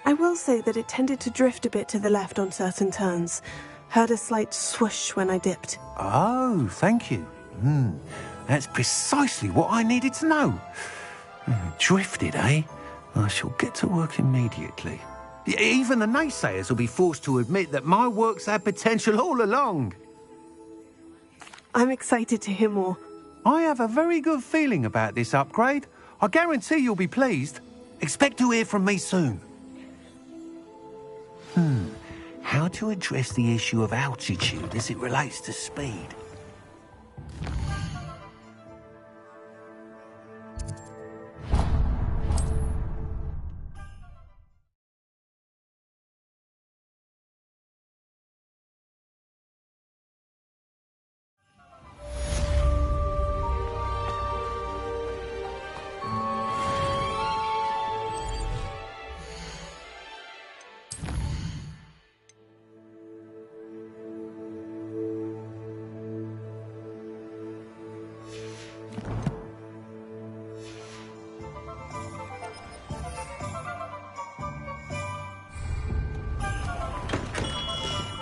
I will say that it tended to drift a bit to the left on certain turns. Heard a slight swoosh when I dipped. Oh, thank you. That's precisely what I needed to know. Drifted, eh? I shall get to work immediately. Even the naysayers will be forced to admit that my work's had potential all along. I'm excited to hear more. I have a very good feeling about this upgrade. I guarantee you'll be pleased. Expect to hear from me soon. How to address the issue of altitude as it relates to speed?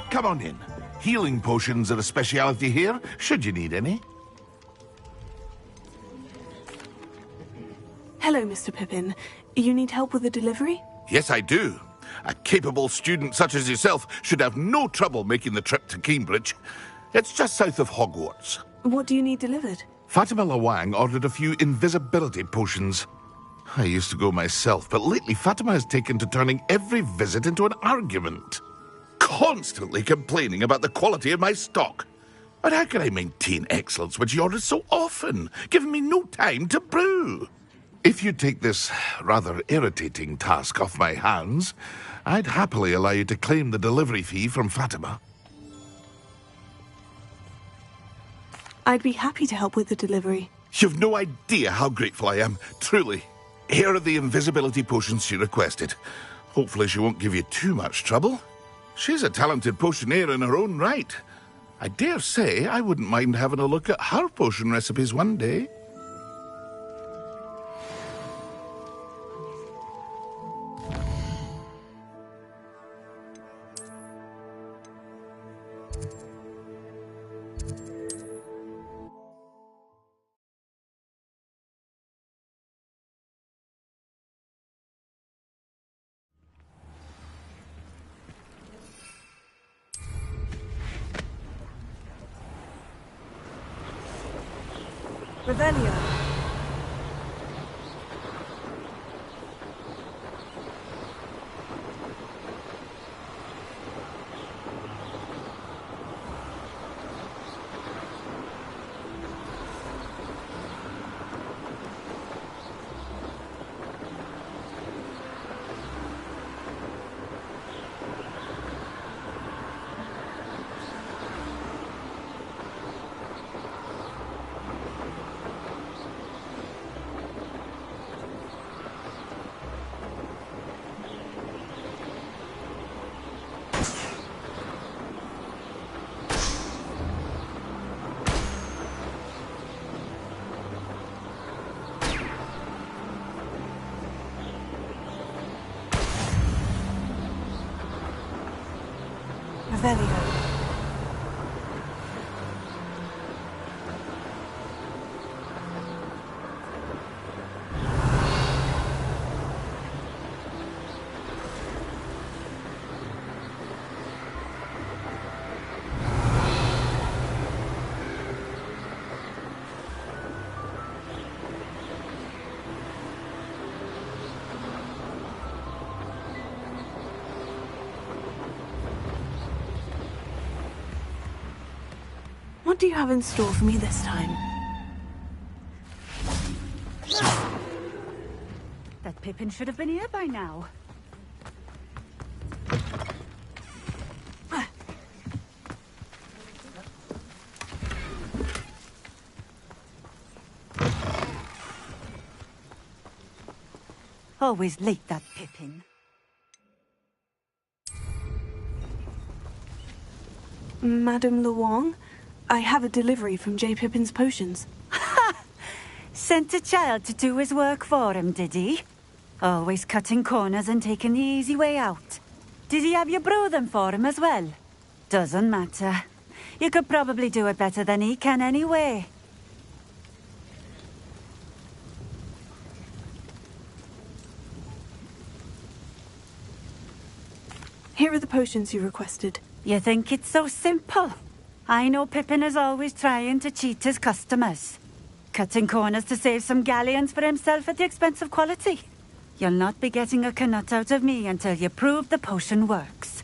Come on in. Healing potions are a speciality here, should you need any. Hello, Mr. Pippin. You need help with a delivery? Yes, I do. A capable student such as yourself should have no trouble making the trip to Cambridge. It's just south of Hogwarts. What do you need delivered? Fatima Lawang ordered a few invisibility potions. I used to go myself, but lately Fatima has taken to turning every visit into an argument. Constantly complaining about the quality of my stock. But how can I maintain excellence when she orders so often, giving me no time to brew? If you take this rather irritating task off my hands, I'd happily allow you to claim the delivery fee from Fatima. I'd be happy to help with the delivery. You've no idea how grateful I am, truly. Here are the invisibility potions she requested. Hopefully she won't give you too much trouble. She's a talented potioneer in her own right. I dare say I wouldn't mind having a look at her potion recipes one day. Revelio. Revelio. What do you have in store for me this time? That Pippin should have been here by now. Always late, that Pippin. Madame Lawang, I have a delivery from J. Pippin's potions. Ha! Sent a child to do his work for him, did he? Always cutting corners and taking the easy way out. Did he have you brew them for him as well? Doesn't matter. You could probably do it better than he can anyway. potions you requested. You think it's so simple? I know Pippin is always trying to cheat his customers. Cutting corners to save some galleons for himself at the expense of quality. You'll not be getting a canut out of me until you prove the potion works.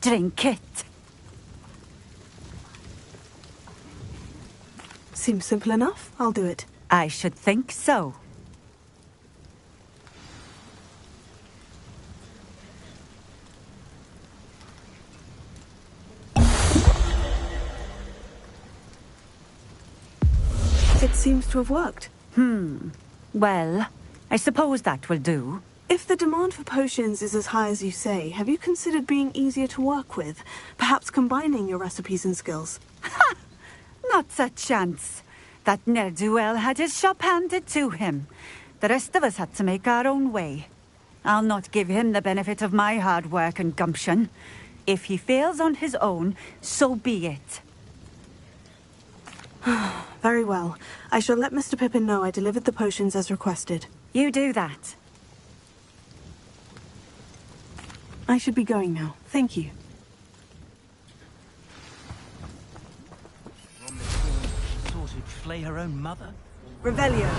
Drink it. Seems simple enough. I'll do it. I should think so. It seems to have worked. Well, I suppose that will do. If the demand for potions is as high as you say, have you considered being easier to work with? Perhaps combining your recipes and skills? Ha! Not a chance. That ne'er-do-well had his shop handed to him. The rest of us had to make our own way. I'll not give him the benefit of my hard work and gumption. If he fails on his own, so be it. Very well. I shall let Mr. Pippin know I delivered the potions as requested. You do that. I should be going now. Thank you. Sort of flay her own mother? Revelio.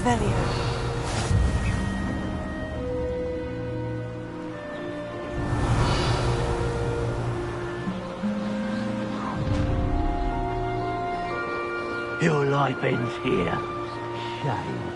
Revelio. Your life ends here. Shame.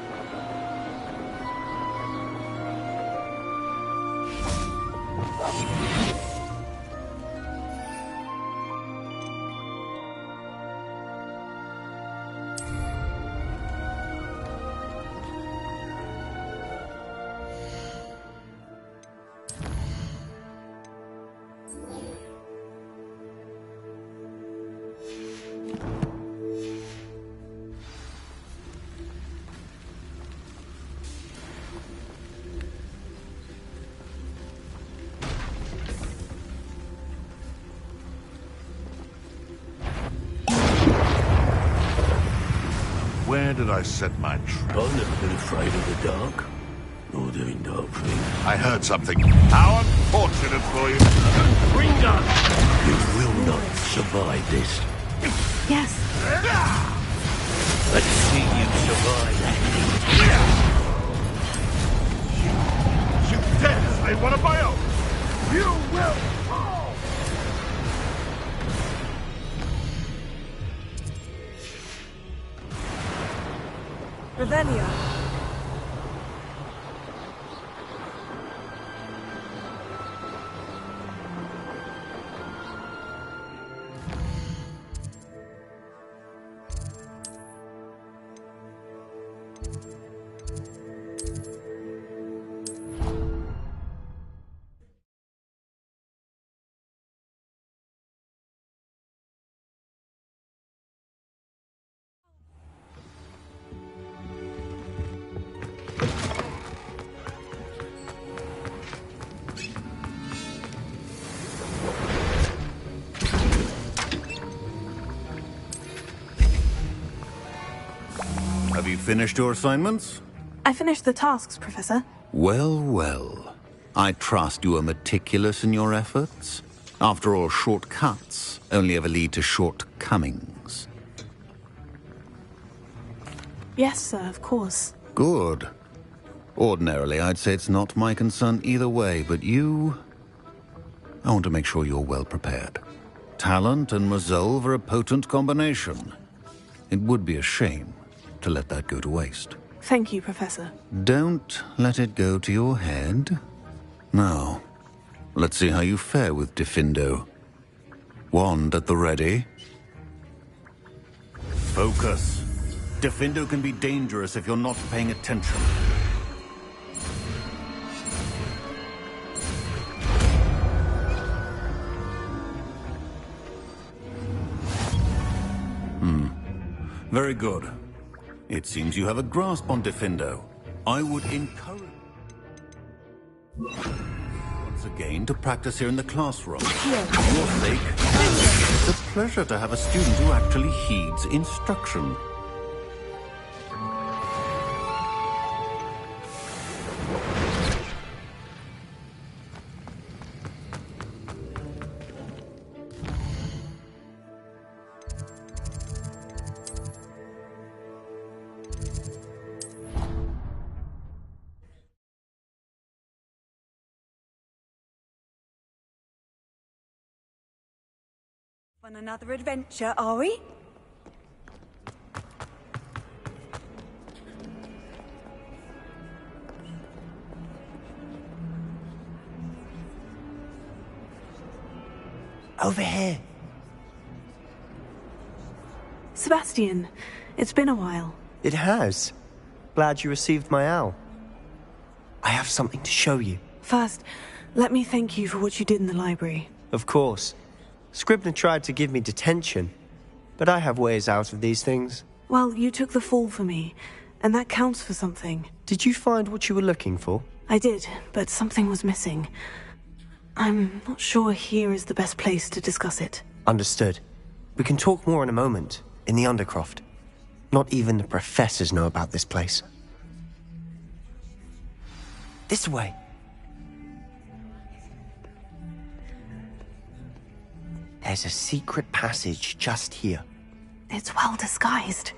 Where did I set my trap? I've never been afraid of the dark, or doing dark things. I heard something. How unfortunate for you. Bring us! You will not survive this. Yes. Let's see you survive that. You dare slay one of my own! You will fall! Revelio. Have you finished your assignments? I finished the tasks, Professor. Well, well. I trust you are meticulous in your efforts. After all, shortcuts only ever lead to shortcomings. Yes, sir, of course. Good. Ordinarily, I'd say it's not my concern either way, but you... I want to make sure you're well prepared. Talent and resolve are a potent combination. It would be a shame to let that go to waste. Thank you, Professor. Don't let it go to your head. Now, let's see how you fare with Gryffindor. Wand at the ready. Focus. Gryffindor can be dangerous if you're not paying attention. Very good. It seems you have a grasp on Gryffindor. I would encourage once again to practice here in the classroom. For your sake, it's a pleasure to have a student who actually heeds instruction. On another adventure, are we? Over here. Sebastian, it's been a while. It has. Glad you received my owl. I have something to show you. First, let me thank you for what you did in the library. Of course. Scribner tried to give me detention, but I have ways out of these things. Well, you took the fall for me, and that counts for something. Did you find what you were looking for? I did, but something was missing. I'm not sure here is the best place to discuss it. Understood. We can talk more in a moment, in the Undercroft. Not even the professors know about this place. This way. There's a secret passage just here. It's well disguised.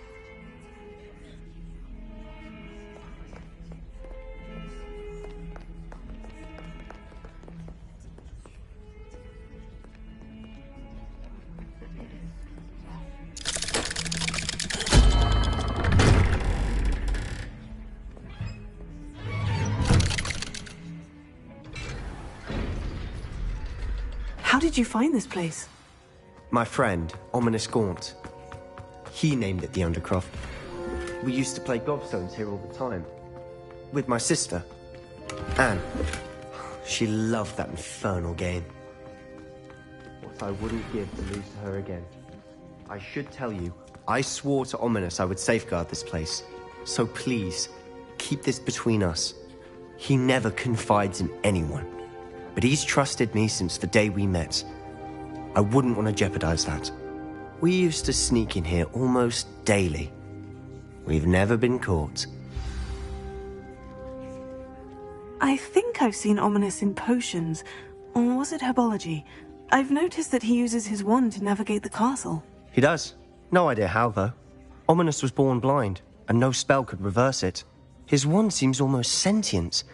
How did you find this place? My friend, Ominous Gaunt. He named it the Undercroft. We used to play gobstones here all the time. With my sister, Anne. She loved that infernal game. What I wouldn't give to lose to her again. I should tell you, I swore to Ominous I would safeguard this place. So please, keep this between us. He never confides in anyone. But he's trusted me since the day we met. I wouldn't want to jeopardize that. We used to sneak in here almost daily. We've never been caught. I think I've seen Ominous in potions. Or was it herbology? I've noticed that he uses his wand to navigate the castle. He does. No idea how, though. Ominous was born blind, and no spell could reverse it. His wand seems almost sentient.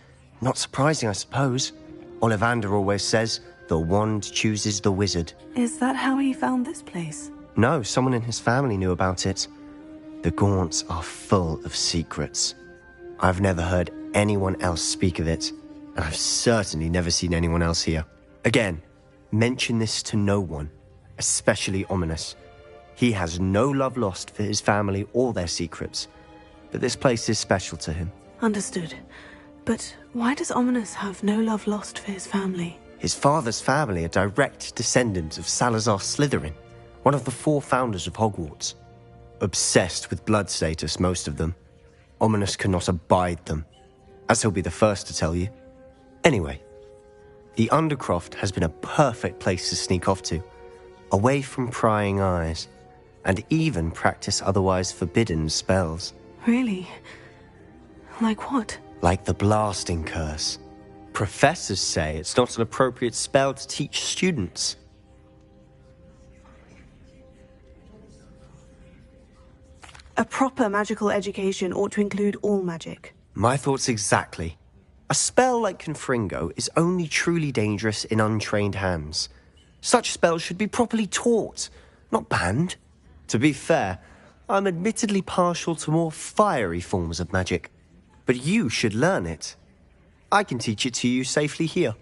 Not surprising, I suppose. Ollivander always says, the wand chooses the wizard. Is that how he found this place? No, someone in his family knew about it. The Gaunts are full of secrets. I've never heard anyone else speak of it, and I've certainly never seen anyone else here. Again, mention this to no one, especially Ominous. He has no love lost for his family or their secrets, but this place is special to him. Understood. But why does Ominous have no love lost for his family? His father's family are direct descendants of Salazar Slytherin, one of the 4 founders of Hogwarts. Obsessed with blood status, most of them. Ominous cannot abide them, as he'll be the first to tell you. Anyway, the Undercroft has been a perfect place to sneak off to, away from prying eyes, and even practice otherwise forbidden spells. Really? Like what? Like the blasting curse. Professors say it's not an appropriate spell to teach students. A proper magical education ought to include all magic. My thoughts exactly. A spell like Confringo is only truly dangerous in untrained hands. Such spells should be properly taught, not banned. To be fair, I'm admittedly partial to more fiery forms of magic. But you should learn it. I can teach it to you safely here.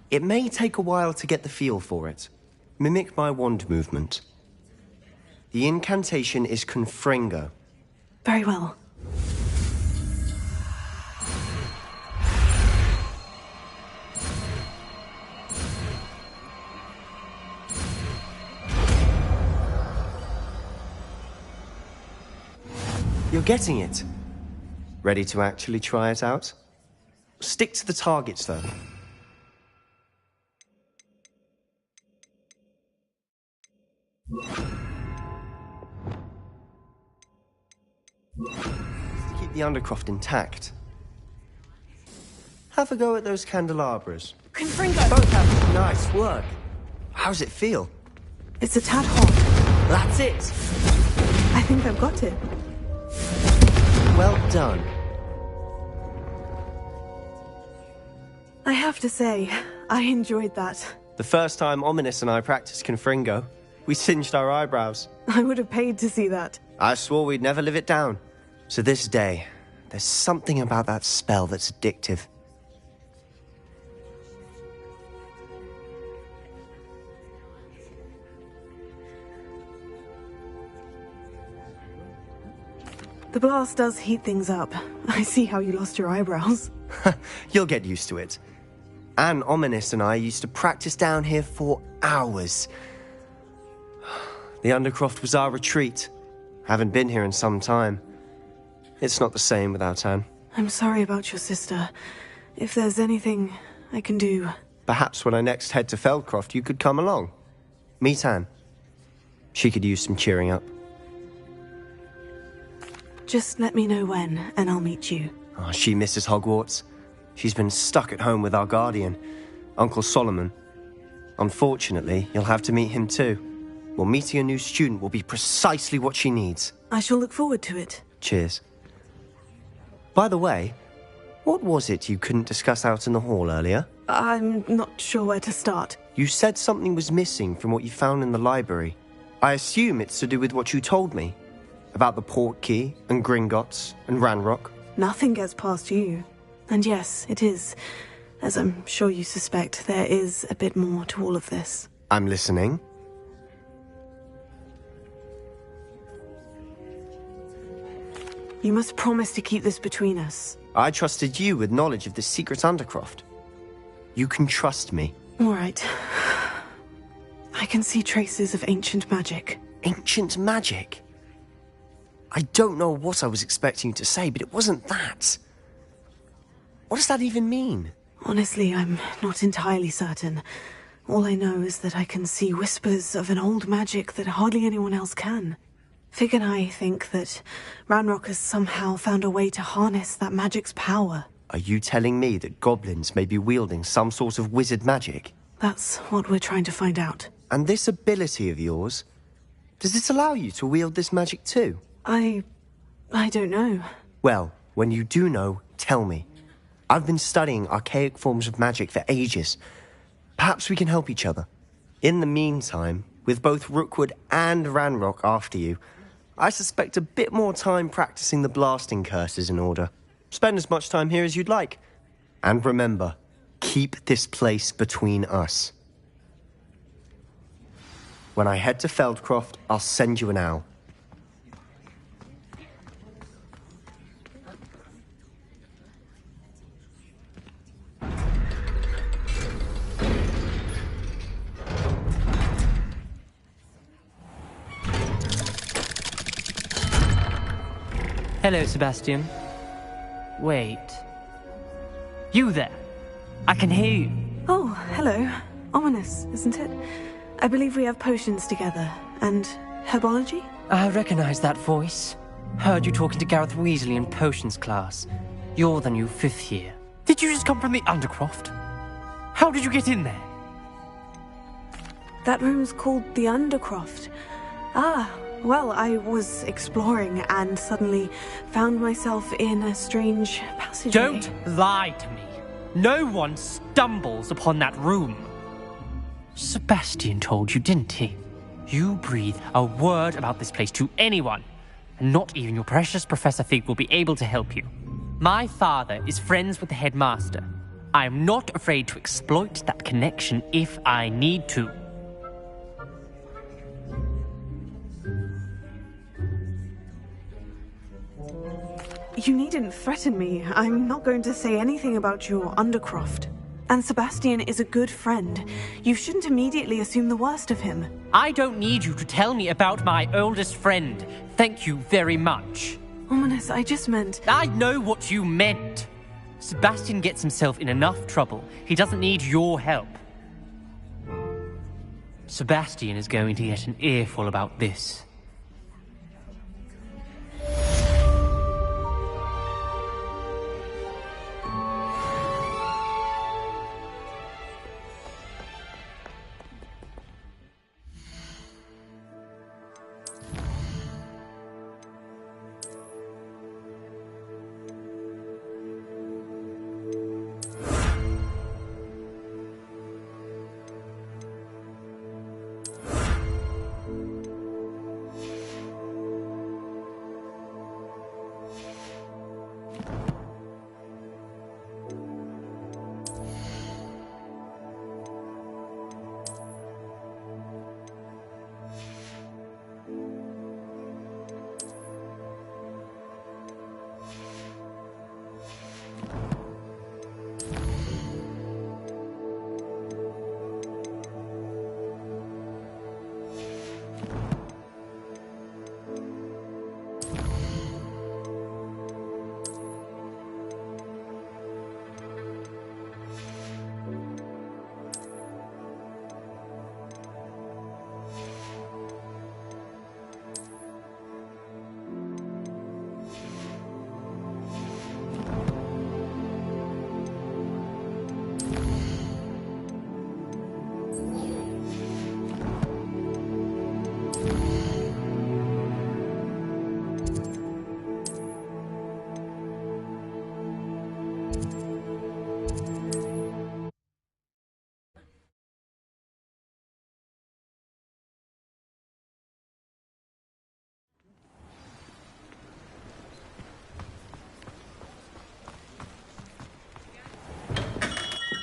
It may take a while to get the feel for it. Mimic my wand movement. The incantation is Confringo. Very well. You're getting it. Ready to actually try it out? Stick to the targets, though. To keep the Undercroft intact. Have a go at those candelabras. Confringo! Both have nice work. How's it feel? It's a tad hot. That's it! I think I've got it. Well done. I have to say, I enjoyed that. The first time Ominous and I practiced Confringo, we singed our eyebrows. I would have paid to see that. I swore we'd never live it down. So this day, there's something about that spell that's addictive. The blast does heat things up. I see how you lost your eyebrows. You'll get used to it. Anne, Ominous and I used to practice down here for hours. The Undercroft was our retreat. Haven't been here in some time. It's not the same without Anne. I'm sorry about your sister. If there's anything I can do... Perhaps when I next head to Feldcroft, you could come along. Meet Anne. She could use some cheering up. Just let me know when, and I'll meet you. Oh, she misses Hogwarts. She's been stuck at home with our guardian, Uncle Solomon. Unfortunately, you'll have to meet him too. Well, meeting a new student will be precisely what she needs. I shall look forward to it. Cheers. By the way, what was it you couldn't discuss out in the hall earlier? I'm not sure where to start. You said something was missing from what you found in the library. I assume it's to do with what you told me. About the Portkey, and Gringotts, and Ranrock. Nothing gets past you. And yes, it is. As I'm sure you suspect, there is a bit more to all of this. I'm listening. You must promise to keep this between us. I trusted you with knowledge of the secret Undercroft. You can trust me. All right. I can see traces of ancient magic. Ancient magic? I don't know what I was expecting you to say, but it wasn't that. What does that even mean? Honestly, I'm not entirely certain. All I know is that I can see whispers of an old magic that hardly anyone else can. Fig and I think that Ranrock has somehow found a way to harness that magic's power. Are you telling me that goblins may be wielding some sort of wizard magic? That's what we're trying to find out. And this ability of yours, does it allow you to wield this magic too? I don't know. Well, when you do know, tell me. I've been studying archaic forms of magic for ages. Perhaps we can help each other. In the meantime, with both Rookwood and Ranrock after you, I suspect a bit more time practicing the blasting curse is in order. Spend as much time here as you'd like. And remember, keep this place between us. When I head to Feldcroft, I'll send you an owl. Hello, Sebastian. Wait. You there? I can hear you. Oh, hello. Ominous, isn't it? I believe we have potions together. And herbology? I recognize that voice. Heard you talking to Gareth Weasley in potions class. You're the new 5th year. Did you just come from the Undercroft? How did you get in there? That room's called the Undercroft. Ah, well, I was exploring and suddenly found myself in a strange passageway. Don't lie to me. No one stumbles upon that room. Sebastian told you, didn't he? You breathe a word about this place to anyone, and not even your precious Professor Fig will be able to help you. My father is friends with the headmaster. I am not afraid to exploit that connection if I need to. You needn't threaten me. I'm not going to say anything about your undercroft. And Sebastian is a good friend. You shouldn't immediately assume the worst of him. I don't need you to tell me about my oldest friend. Thank you very much. Ominous, I just meant... I know what you meant. Sebastian gets himself in enough trouble. He doesn't need your help. Sebastian is going to get an earful about this.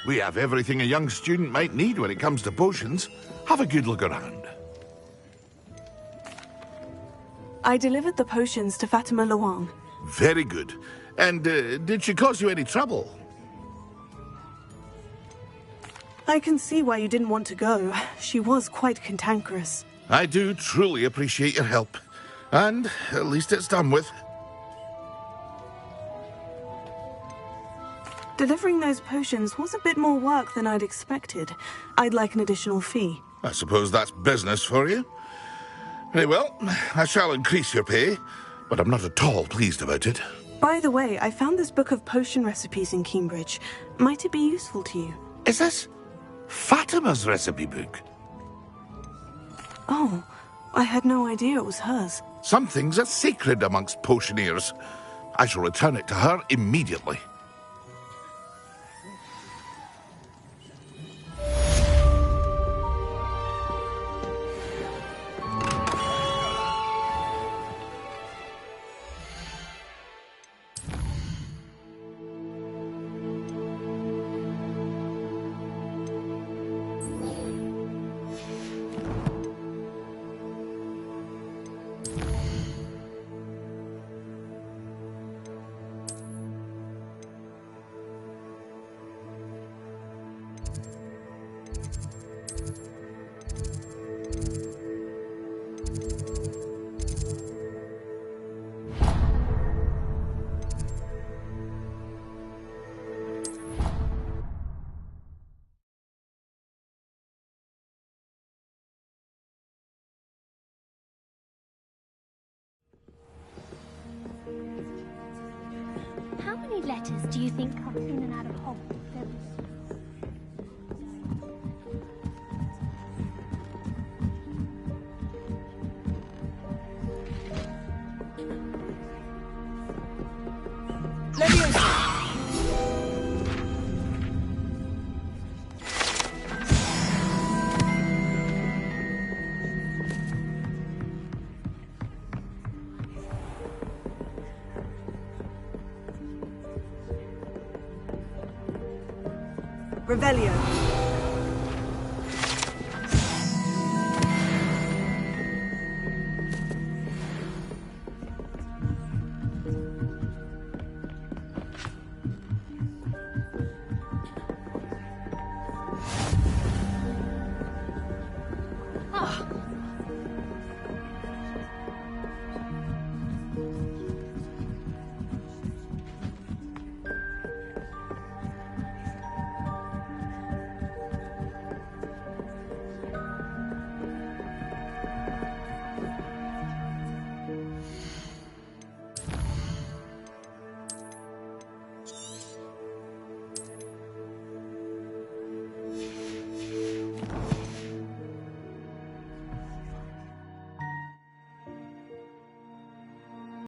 We have everything a young student might need when it comes to potions. Have a good look around. I delivered the potions to Fatima Luang. Very good. And did she cause you any trouble? I can see why you didn't want to go. She was quite cantankerous. I do truly appreciate your help. And at least it's done with. Delivering those potions was a bit more work than I'd expected. I'd like an additional fee. I suppose that's business for you. Very well, I shall increase your pay, but I'm not at all pleased about it. By the way, I found this book of potion recipes in Cambridge. Might it be useful to you? Is this Fatima's recipe book? Oh, I had no idea it was hers. Some things are sacred amongst potioneers. I shall return it to her immediately. How many letters do you think come in and out of Hogwarts? Revelio.